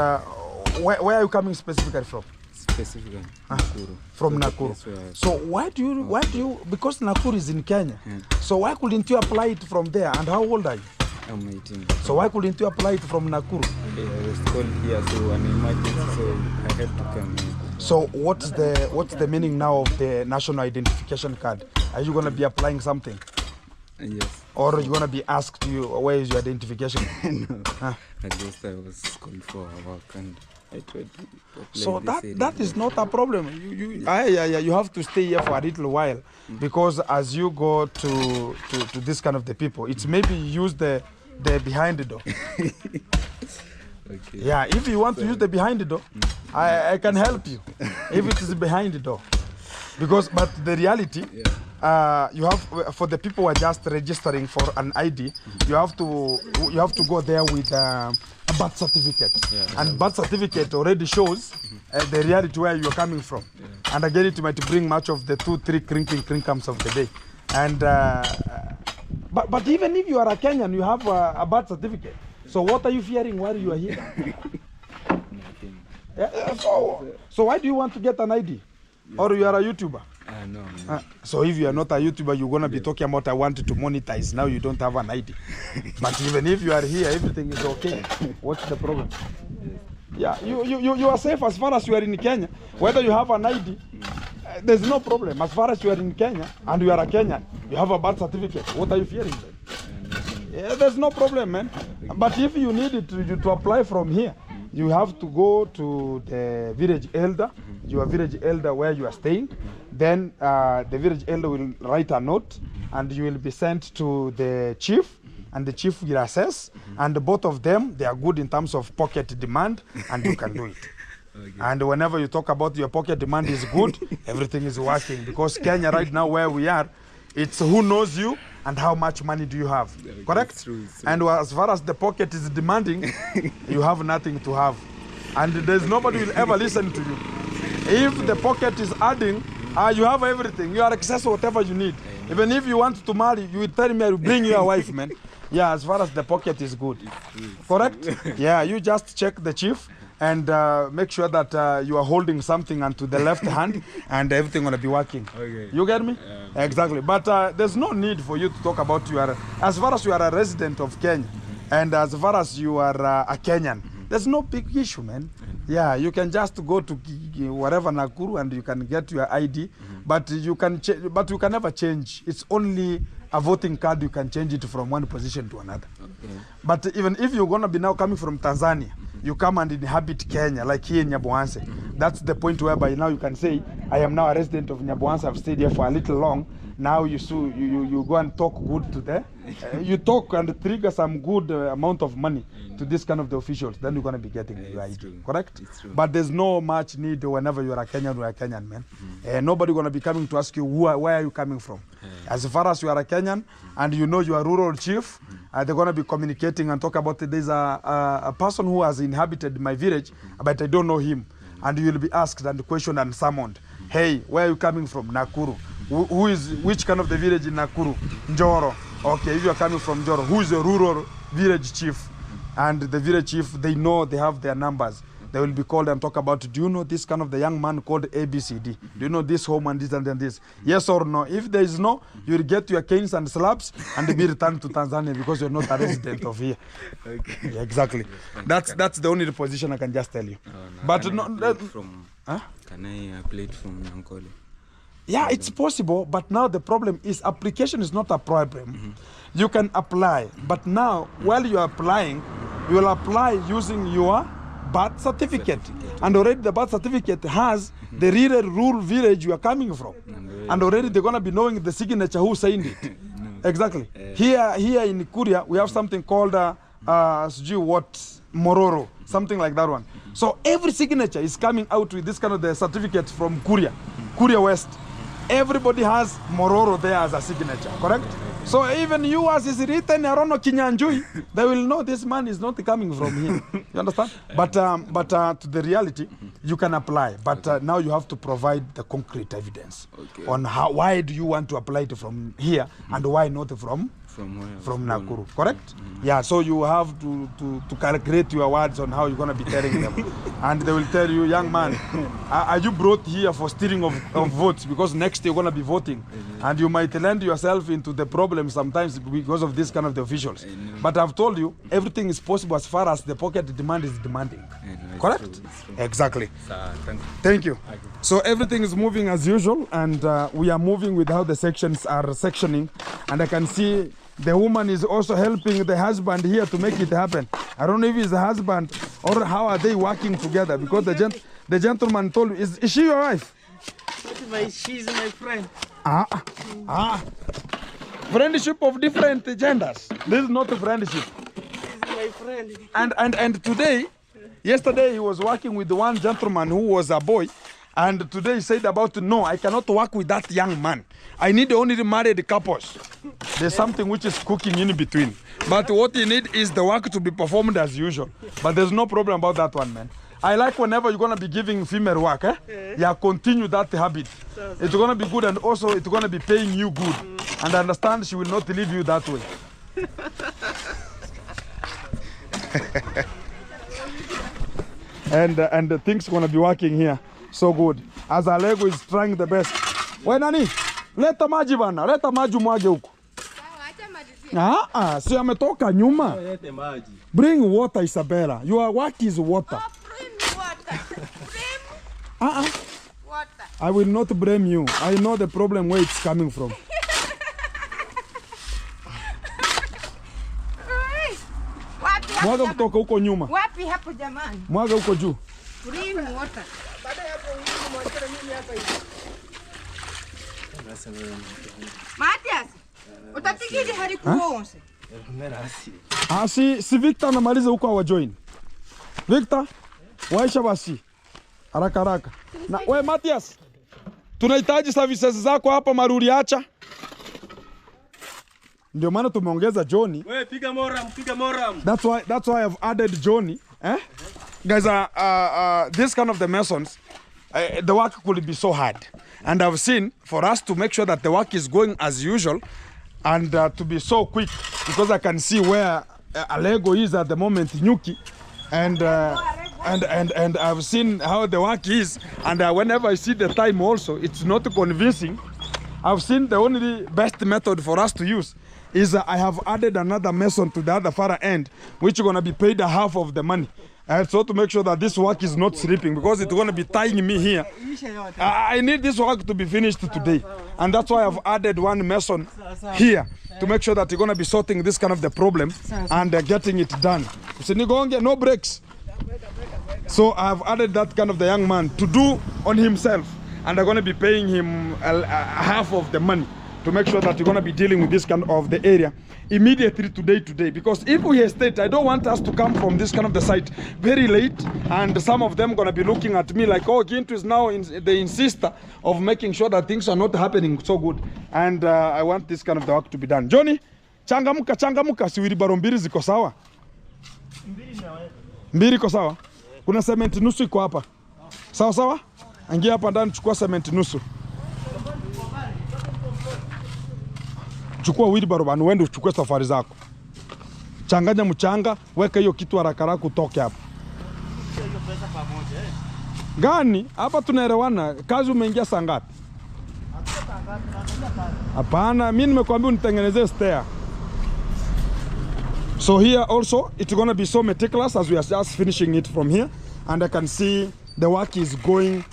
[SPEAKER 1] where are you coming specifically from?
[SPEAKER 6] Specifically Nakuru.
[SPEAKER 1] From Nakuru. So why do you because Nakuru is in Kenya. So why couldn't you apply it from there? And how old are you?
[SPEAKER 6] I'm 18.
[SPEAKER 1] So why couldn't you apply it from Nakuru?
[SPEAKER 6] I was called here, so an emergency, so I had to come here.
[SPEAKER 1] So what's the meaning now of the national identification card? Are you going to be applying something?
[SPEAKER 6] Yes.
[SPEAKER 1] Or are you going to be asked where is your identification?
[SPEAKER 6] No. I was called for work and I tried to apply.
[SPEAKER 1] So that is not a problem. You have to stay here for a little while because as you go to this kind of the people, it's maybe use the behind the door.
[SPEAKER 6] Okay.
[SPEAKER 1] Yeah, if you want to use the behind the door, I can help you if it is behind the door. But the reality, you have for the people who are just registering for an ID, you have to go there with a birth certificate, and birth certificate already shows the reality where you are coming from. And again, it might bring much of the 2-3 crinkles of the day. And but even if you are a Kenyan, you have a birth certificate. So what are you fearing while you are here? So why do you want to get an ID? Or you are a YouTuber?
[SPEAKER 6] No.
[SPEAKER 1] So if you are not a YouTuber, you're going to be talking about I wanted to monetize. Now you don't have an ID. But even if you are here, everything is okay. What's the problem? Yeah, you are safe as far as you are in Kenya. Whether you have an ID, there's no problem. As far as you are in Kenya and you are a Kenyan, you have a birth certificate. What are you fearing then? Yeah, there's no problem, man. But if you need it to apply from here, you have to go to the village elder, your village elder where you are staying. Then the village elder will write a note and you will be sent to the chief, and the chief will assess, and both of them, they are good in terms of pocket demand, and you can do it. Okay. And whenever you talk about your pocket demand is good, everything is working, because Kenya right now where we are, it's who knows you and how much money do you have, correct? It's true. And as far as the pocket is demanding, you have nothing to have. And there's nobody will ever listen to you. If the pocket is adding, you have everything. You are access whatever you need. Even if you want to marry, you will tell me I will bring you a wife, man. Yeah, as far as the pocket is good. Correct? Yeah, you just check the chief and make sure that you are holding something onto the left hand and everything gonna be working. Okay. You get me? Exactly. But there's no need for you to talk about as far as you are a resident of Kenya and as far as you are a Kenyan, there's no big issue, man. Yeah, you can just go to whatever Nakuru and you can get your ID, but you can never change. It's only a voting card, you can change it from one position to another. Okay. But even if you're gonna be now coming from Tanzania, you come and inhabit Kenya, like here in Nyabohanse. That's the point whereby now you can say, I am now a resident of Nyabohanse, I've stayed here for a little long. Now you go and talk good to them. You talk and trigger some good amount of money to this kind of the officials. Then you're going to be getting your ID. True. Correct? It's true. But there's no much need whenever you're a Kenyan or a Kenyan, man. Nobody going to be coming to ask you, where are you coming from? As far as you are a Kenyan and you know you are a rural chief, they're going to be communicating and talk about there's a person who has inhabited my village, but I don't know him. And you will be asked and questioned and summoned. Hey, where are you coming from? Nakuru. Which kind of the village in Nakuru? Njoro. Okay, if you are coming from Njoro, who is the rural village chief? And the village chief, they know, they have their numbers. They will be called and talk about, do you know this kind of the young man called ABCD? Do you know this home and this and then this? Yes or no? If there is no, you will get your canes and slaps and be returned to Tanzania because you're not a resident of here. Okay. Yeah, exactly. That's the only position I can just tell you.
[SPEAKER 6] No,
[SPEAKER 1] but
[SPEAKER 6] can
[SPEAKER 1] I
[SPEAKER 6] apply it from Nankole?
[SPEAKER 1] Yeah, it's possible, but now the problem is application is not a problem. You can apply, but now while you are applying, you will apply using your birth certificate. And already the birth certificate has the rural village you are coming from. And already they're going to be knowing the signature who signed it. Exactly. Here in Kuria, we have something called Mororo, something like that one. So every signature is coming out with this kind of the certificate from Kuria West. Everybody has Mororo there as a signature, correct? So even you, as is written Arono Kinyanjui, they will know this man is not coming from here. You understand? But to the reality, you can apply. But now you have to provide the concrete evidence on why do you want to apply it from here and why not from Nakuru, correct? Yeah, so you have to calculate your words on how you're going to be telling them. And they will tell you, young man, are you brought here for stealing of votes? Because next you're going to be voting. And you might land yourself into the problem sometimes because of this kind of the officials. But I've told you, everything is possible as far as the pocket demand is demanding. Correct? It's true. Exactly. Thank you. So everything is moving as usual, and we are moving with how the sections are sectioning. And I can see the woman is also helping the husband here to make it happen. I don't know if it's the husband or how are they working together, because the gentleman told me, is she your wife?
[SPEAKER 7] She's my friend.
[SPEAKER 1] Friendship of different genders. This is not a friendship.
[SPEAKER 7] She's my friend.
[SPEAKER 1] And today, yesterday he was working with the one gentleman who was a boy. And today he said about, no, I cannot work with that young man. I need only married couples. There's something which is cooking in between. But what you need is the work to be performed as usual. But there's no problem about that one, man. I like whenever you're going to be giving female work, yeah, continue that habit. It's going to be good, and also it's going to be paying you good. And understand she will not leave you that way. and the things gonna be working here so good. As Alego is trying the best. We nani? Leta maji bana, leta maji mwage huko. Si ametoka nyuma. Bring water, Isabella. Your work is water.
[SPEAKER 8] Oh, bring water. Bring water.
[SPEAKER 1] I will not blame you. I know the problem where it's coming from. Mwaga kutoka huko nyuma.
[SPEAKER 8] Wapi hapo jamani?
[SPEAKER 1] Mwaga huko juu.
[SPEAKER 8] Bring water. Matias, utatikidi hadi kuonse.
[SPEAKER 1] Si Victor anamaliza huko awa join. Victor, waisha basi. Haraka haraka. Na we Matias, tunahitaji services zako hapa maruri acha. Ndio maana tumeongeza Johnny.
[SPEAKER 3] Wewe piga moram.
[SPEAKER 1] That's why I've added Johnny. Guys, this kind of the masons, the work could be so hard. And I've seen for us to make sure that the work is going as usual and to be so quick, because I can see where Alego is at the moment, Nyuki, and I've seen how the work is, and whenever I see the time also, it's not convincing. I've seen the only best method for us to use is I have added another mason to the other far end, which is going to be paid a half of the money. And so to make sure that this work is not sleeping, because it's going to be tying me here. I need this work to be finished today. And that's why I've added one mason here to make sure that you're going to be sorting this kind of the problem and getting it done. No breaks. So I've added that kind of the young man to do on himself. And I'm going to be paying him half of the money to make sure that you're going to be dealing with this kind of the area immediately today. Because if we hesitate, I don't want us to come from this kind of the site very late, and some of them going to be looking at me like, oh, Gintu is now the insister of making sure that things are not happening so good. And I want this kind of the work to be done. Johnny, changamuka, siwiri baro mbili ziko sawa? Mbili iko sawa? Kuna cement nusu iko hapa. Sawa? Angia hapa ndani, chukua cement nusu. Chukua wheelbarrow bana, uende uchukue safari zako. Changanya mchanga, weka hiyo kitu haraka haraka utoke hapa.
[SPEAKER 5] Hiyo pesa pamoja
[SPEAKER 1] Gani? Hapa tunaelewana. Kazi umeingia saa ngapi? Hapana, mimi nimekuambia unitengenezee stair. So here also it's going to be so meticulous as we are just finishing it from here, and I can see the work is going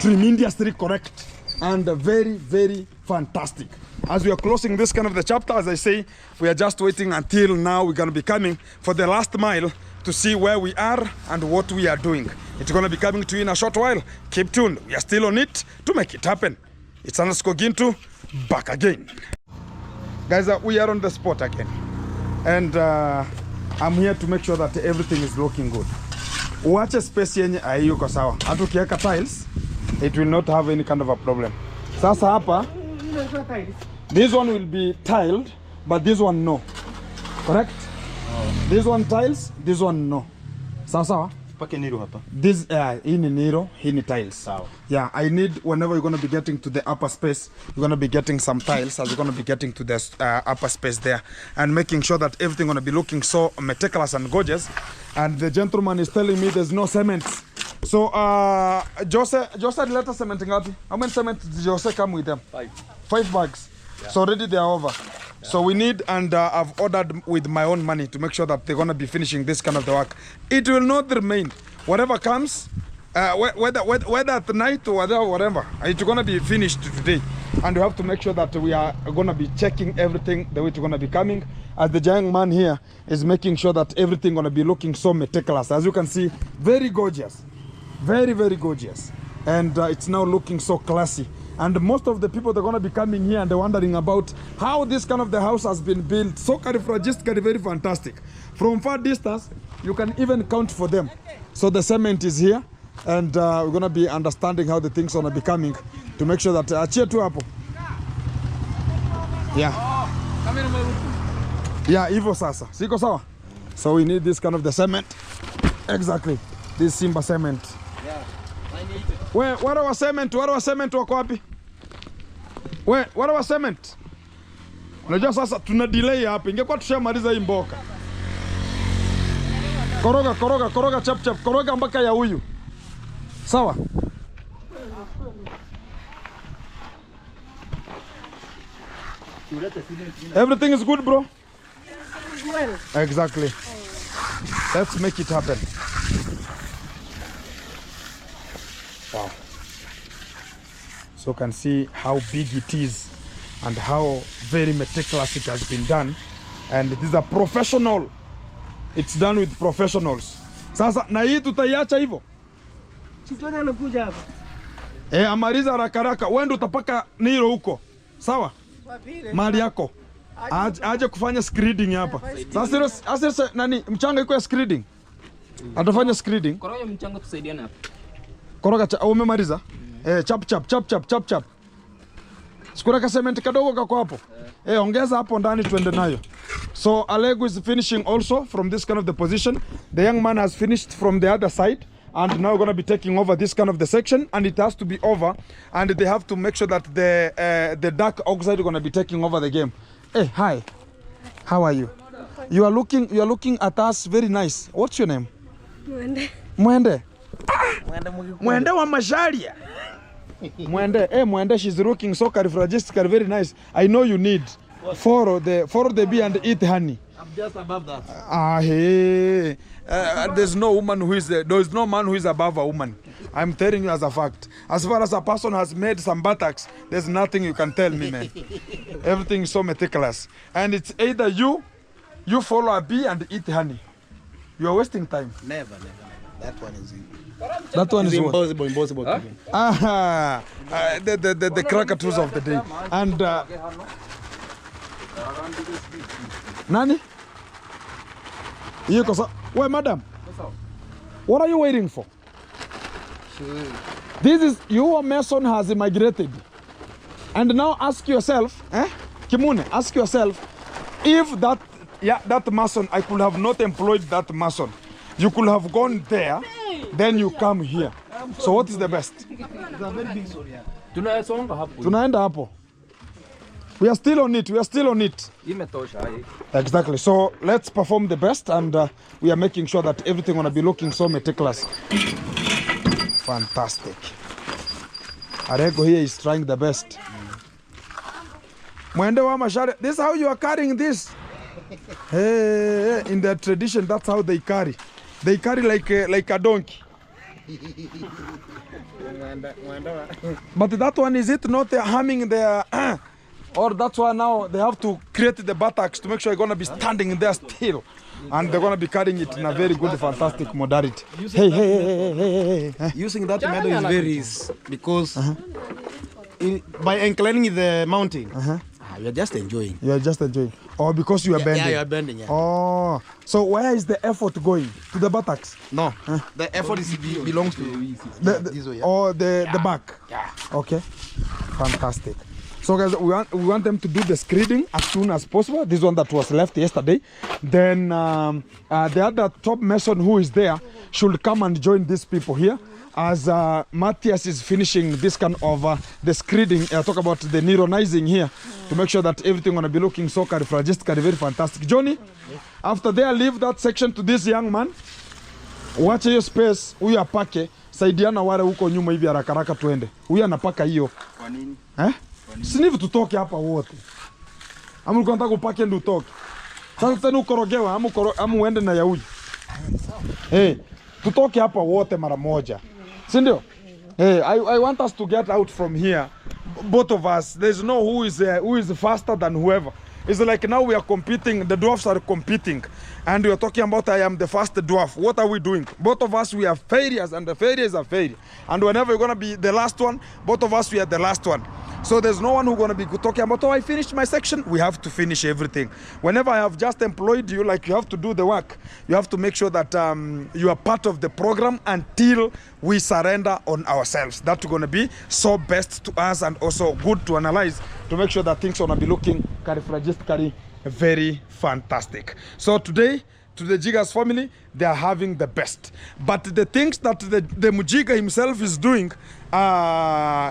[SPEAKER 1] tremendously correct and very, very fantastic. As we are closing this kind of the chapter, as I say, we are just waiting until now. We're going to be coming for the last mile to see where we are and what we are doing. It's going to be coming to you in a short while. Keep tuned. We are still on it to make it happen. It's underscore Gintu, back again. Guys, we are on the spot again. And I'm here to make sure that everything is looking good. Uache space yenye haiyuko sawa. Hata ukiweka tiles, it will not have any kind of a problem. Sasa hapa, this one will be tiled, but this one no. Correct? This one tiles, this one no. Sawa?
[SPEAKER 5] Pake niro hapa.
[SPEAKER 1] This hii ni niro, hii ni tiles.
[SPEAKER 5] Sawa.
[SPEAKER 1] Yeah, I need, whenever you're going to be getting to the upper space, you're going to be getting some tiles as you're going to be getting to the upper space there, and making sure that everything going to be looking so meticulous and gorgeous. And the gentleman is telling me there's no cement. So Jose let us cement ngapi? How many cement did Jose come with them? 5 bags. Yeah. So already they are over. Yeah. So we need, and I've ordered with my own money to make sure that they're going to be finishing this kind of the work. It will not remain. Whatever comes, whether at night or whatever, it's going to be finished today. And we have to make sure that we are going to be checking everything the way it's going to be coming. As the young man here is making sure that everything going to be looking so meticulous. As you can see, very gorgeous. Very, very gorgeous. And it's now looking so classy. And most of the people, they're going to be coming here and they're wondering about how this kind of the house has been built. So very fantastic. From far distance, you can even count for them. So the cement is here, and we're going to be understanding how the things are going to be coming to make sure that achia tu hapo. Yeah, hivyo sasa. Siko sawa? So we need this kind of the cement. Exactly. This Simba cement. Where our cement? Where our cement wako wapi? Where our cement? Unajua sasa tuna delay hapa. Ingekuwa tushamaliza hii mboka. Koroga chap. Koroga mpaka ya huyu. Sawa? Everything is good, bro?
[SPEAKER 7] Well.
[SPEAKER 1] Exactly. Let's make it happen. Wow. So you can see how big it is and how very meticulous it has been done. And it is a professional. It's done with professionals. Sasa na hii tutaiacha hivyo.
[SPEAKER 7] Sitona anakuja hapa.
[SPEAKER 1] Amaliza haraka. Wewe ndio utapaka nilo huko. Sawa? Mali yako. Aje kufanya screening hapa. Sasa nani mchanga iko ya screening? Atafanya screening.
[SPEAKER 4] Koroga mchanga tusaidiane hapa.
[SPEAKER 1] Koroga umemaliza? Chap. Sikura ka cement kadogo kako hapo. Ongeza hapo ndani tuende nayo. So Alego is finishing also from this kind of the position. The young man has finished from the other side. And now we're going to be taking over this kind of the section, and it has to be over, and they have to make sure that the dark oxide are going to be taking over the game. Hey, hi, how are you? You are looking at us very nice. What's your name? Mwende. Mwende wa Masharia. Mwende, she's looking so characteristic, very nice. I know you need follow the bee and eat honey.
[SPEAKER 7] I'm just above that.
[SPEAKER 1] Hey. There's no man who is above a woman. I'm telling you as a fact. As far as a person has made some buttocks, there's nothing you can tell me, man. Everything is so meticulous. And it's either you follow a bee and eat honey. You are wasting time.
[SPEAKER 2] Never. That one is
[SPEAKER 1] impossible.
[SPEAKER 2] Huh?
[SPEAKER 1] The crackers of the day. And Nani? Wait, madam. What are you waiting for? This is your mason has immigrated. And now ask yourself, Kimune, ask yourself, if that mason, I could have not employed that mason. You could have gone there, then you come here. So what is the best?
[SPEAKER 7] It's a very big story.
[SPEAKER 1] Tunaenda hapo. We are still on it. Exactly. So let's perform the best, and we are making sure that everything gonna be looking so meticulous. Fantastic. Arego here is trying the best. Mwende wa Mashari, this is how you are carrying this. Hey, in their tradition, that's how they carry. They carry like a donkey. But that one, is it not harming their... Or that's why now they have to create the buttocks to make sure they're going to be standing there still. And they're going to be carrying it in a very good, fantastic modality. Hey.
[SPEAKER 2] Using that method is very easy because by inclining the mountain, you're just enjoying.
[SPEAKER 1] Or because you are bending?
[SPEAKER 2] Yeah, you are bending, yeah.
[SPEAKER 1] Oh, so where is the effort going? To the buttocks?
[SPEAKER 2] No, the effort belongs to this way.
[SPEAKER 1] Or the back?
[SPEAKER 2] Yeah.
[SPEAKER 1] Okay, fantastic. So guys, we want them to do the screening as soon as possible. This one that was left yesterday. Then the other top mason who is there should come and join these people here. As Matthias is finishing this kind of the screening, talk about the neuronizing here to make sure that everything gonna be looking so characteristic, very fantastic. Johnny, after they leave that section to this young man, watch your space, huyu apake, saidiana wale huko nyuma hivi haraka tuende. Huyu anapaka hiyo.
[SPEAKER 5] Kwa nini?
[SPEAKER 1] Sinivu tutoke hapa wote. Amu ulikuwa nataka upake ndio utoke. Sasa tena ukorogewa amu uende na ya huyu. Tutoke hapa wote mara moja. Si ndio? I want us to get out from here. Both of us. There's no who is faster than whoever. It's like now we are competing, the dwarfs are competing. And we are talking about I am the first dwarf. What are we doing? Both of us, we are failures, and the failure is a failure. And whenever you're going to be the last one, both of us, we are the last one. So there's no one who's going to be talking about, oh, I finished my section. We have to finish everything. Whenever I have just employed you, like you have to do the work, you have to make sure that you are part of the program until we surrender on ourselves. That's going to be so best to us and also good to analyze to make sure that things are going to be looking characteristically very fantastic. So today, to the Jiggers family, they are having the best. But the things that the Mujiga himself is doing,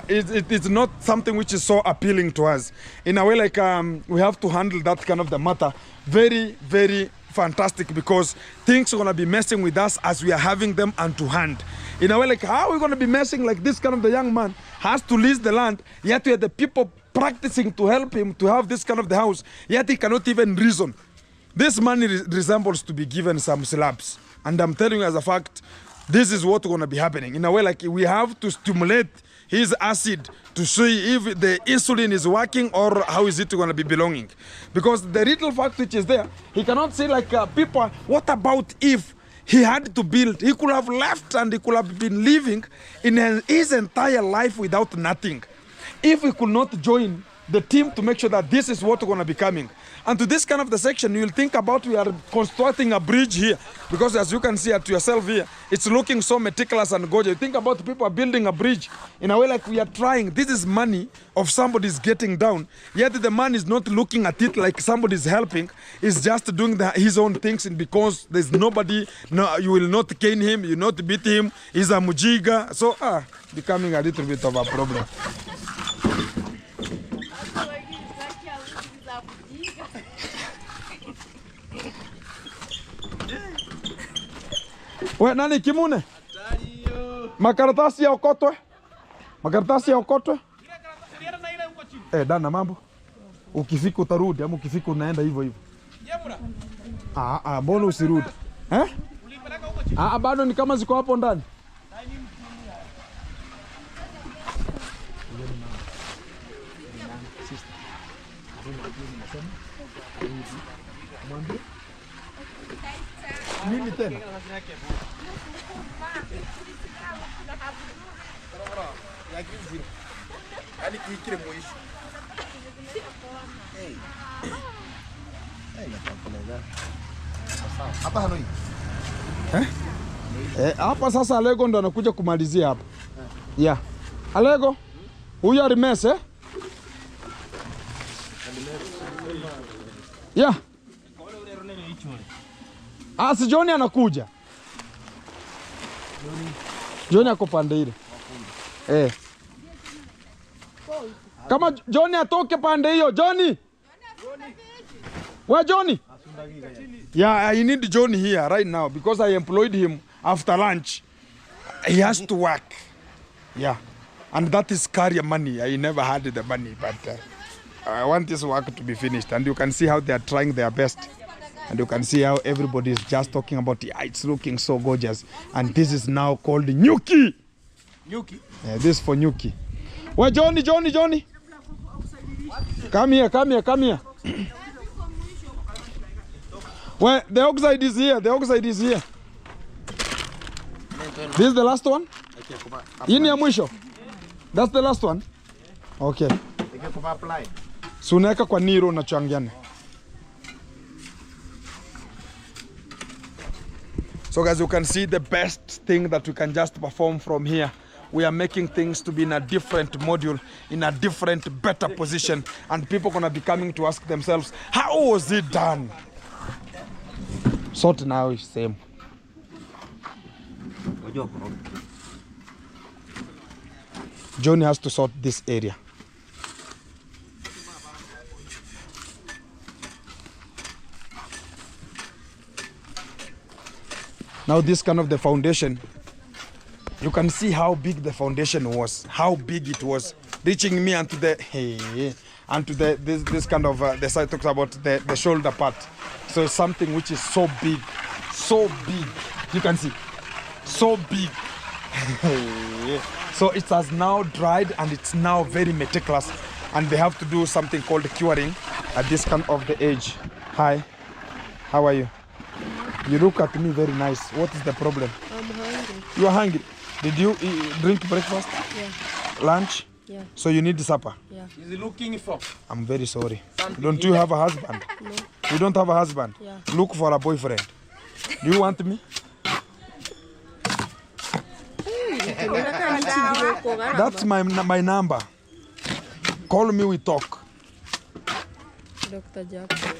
[SPEAKER 1] it's not something which is so appealing to us. In a way, like we have to handle that kind of the matter very, very fantastic because things are going to be messing with us as we are having them unto hand. In a way, like, how are we going to be messing like this kind of the young man has to lease the land, yet we are the people practicing to help him to have this kind of the house, yet he cannot even reason. This money resembles to be given some slabs. And I'm telling you as a fact, this is what's going to be happening. In a way, like, we have to stimulate his acid to see if the insulin is working or how is it going to be belonging. Because the little fact which is there, he cannot say like people, what about if he had to build? He could have left and he could have been living in his entire life without nothing. If we could not join the team to make sure that this is what we're going to be coming. And to this kind of the section, you'll think about we are constructing a bridge here. Because as you can see at yourself here, it's looking so meticulous and gorgeous. You think about people are building a bridge in a way like we are trying. This is money of somebody's getting down. Yet the man is not looking at it like somebody's helping. He's just doing his own things, and because there's nobody, no, you will not cane him, you will not beat him. He's a mujiga. So, becoming a little bit of a problem. We nani Kimune? Makaratasi ya okotwe? Makaratasi ya okotwe? Dana mambo. Ukifika utarudi ama ukifika unaenda hivyo hivyo. Mbona usirudi? Bado ni kama ziko hapo ndani. Nini tena? Hapa hanoi. Hapa sasa Alego ndo anakuja kumalizia hapa. Yeah. Alego, huyu Arimes Yeah. Si Johnny anakuja. Johnny ako pande ile. Kama Johnny atoke pande hiyo, Johnny. Where Johnny? Yeah, I need Johnny here right now because I employed him after lunch. He has to work. Yeah. And that is career money. I never had the money, but I want this work to be finished. And you can see how they are trying their best. And you can see how everybody is just talking about it. It's looking so gorgeous. And this is now called Nyuki.
[SPEAKER 3] Nyuki?
[SPEAKER 1] Yeah, this is for Nyuki. Where Johnny? Come here. Well, the oxide is here. This is the last one? In ya mwisho? That's the last one? Okay. Suneka kwa niro na changiane. So guys, you can see the best thing that we can just perform from here. We are making things to be in a different module, in a different, better position. And people are going to be coming to ask themselves, how was it done? Sort now is same. Johnny has to sort this area. Now this kind of the foundation, you can see how big the foundation was, how big it was, reaching me onto the this kind of the side talks about the shoulder part. So it's something which is so big. You can see, so big. So it has now dried and it's now very meticulous, and they have to do something called curing at this kind of the edge. Hi, how are you? You look at me very nice. What is the problem?
[SPEAKER 9] I'm hungry.
[SPEAKER 1] You are hungry? Did you drink breakfast?
[SPEAKER 9] Yeah.
[SPEAKER 1] Lunch?
[SPEAKER 9] Yeah.
[SPEAKER 1] So you need supper?
[SPEAKER 9] Yeah.
[SPEAKER 3] Is he looking for?
[SPEAKER 1] I'm very sorry. Don't you have a husband?
[SPEAKER 9] No.
[SPEAKER 1] You don't have a husband?
[SPEAKER 9] Yeah.
[SPEAKER 1] Look for a boyfriend. Do you want me? That's my number. Call me, we talk.
[SPEAKER 9] Dr. Jackson.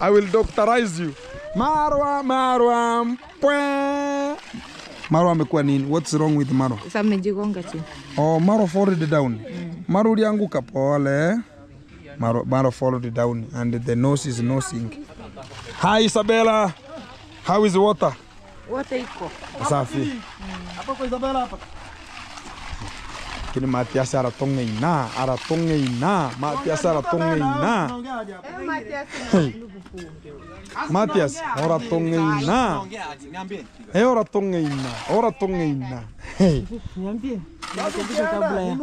[SPEAKER 1] I will doctorize you. Marwa. Marwa amekuwa nini? What's wrong with Marwa?
[SPEAKER 8] Sasa amejigonga chini.
[SPEAKER 1] Oh, Marwa folded down. Maru ulianguka pole. Maru followed down and the nose is nosing. Hi Isabella. How is the water?
[SPEAKER 8] Water iko.
[SPEAKER 1] Safi.
[SPEAKER 7] Hapa kwa Isabella hapa.
[SPEAKER 1] Kini Matias aratonge ina. Matias aratonge ina. Matias, oratonge ina. Oratonge ina.
[SPEAKER 7] Niambie. Nirekebisha kabla ya.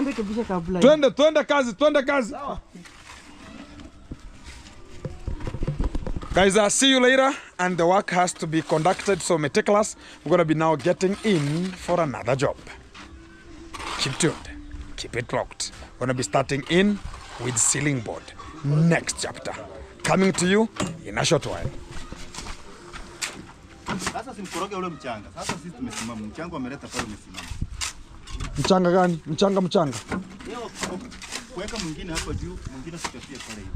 [SPEAKER 7] Nirekebisha kabla ya.
[SPEAKER 1] Twende kazi. Guys, I'll see you later, and the work has to be conducted so meticulous. We're going to be now getting in for another job. Keep tuned. Keep it locked. We're going to be starting in with ceiling board. Next chapter. Coming to you in a short while.
[SPEAKER 5] Sasa simkoroge ule mchanga. Sasa sisi tumesimama. Mchanga ameleta pale umesimama.
[SPEAKER 1] Mchanga gani? Mchanga.
[SPEAKER 5] Leo kuweka mwingine hapa juu, mwingine sikatie pale hivi.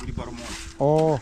[SPEAKER 5] Ili baro moja.
[SPEAKER 1] Oh.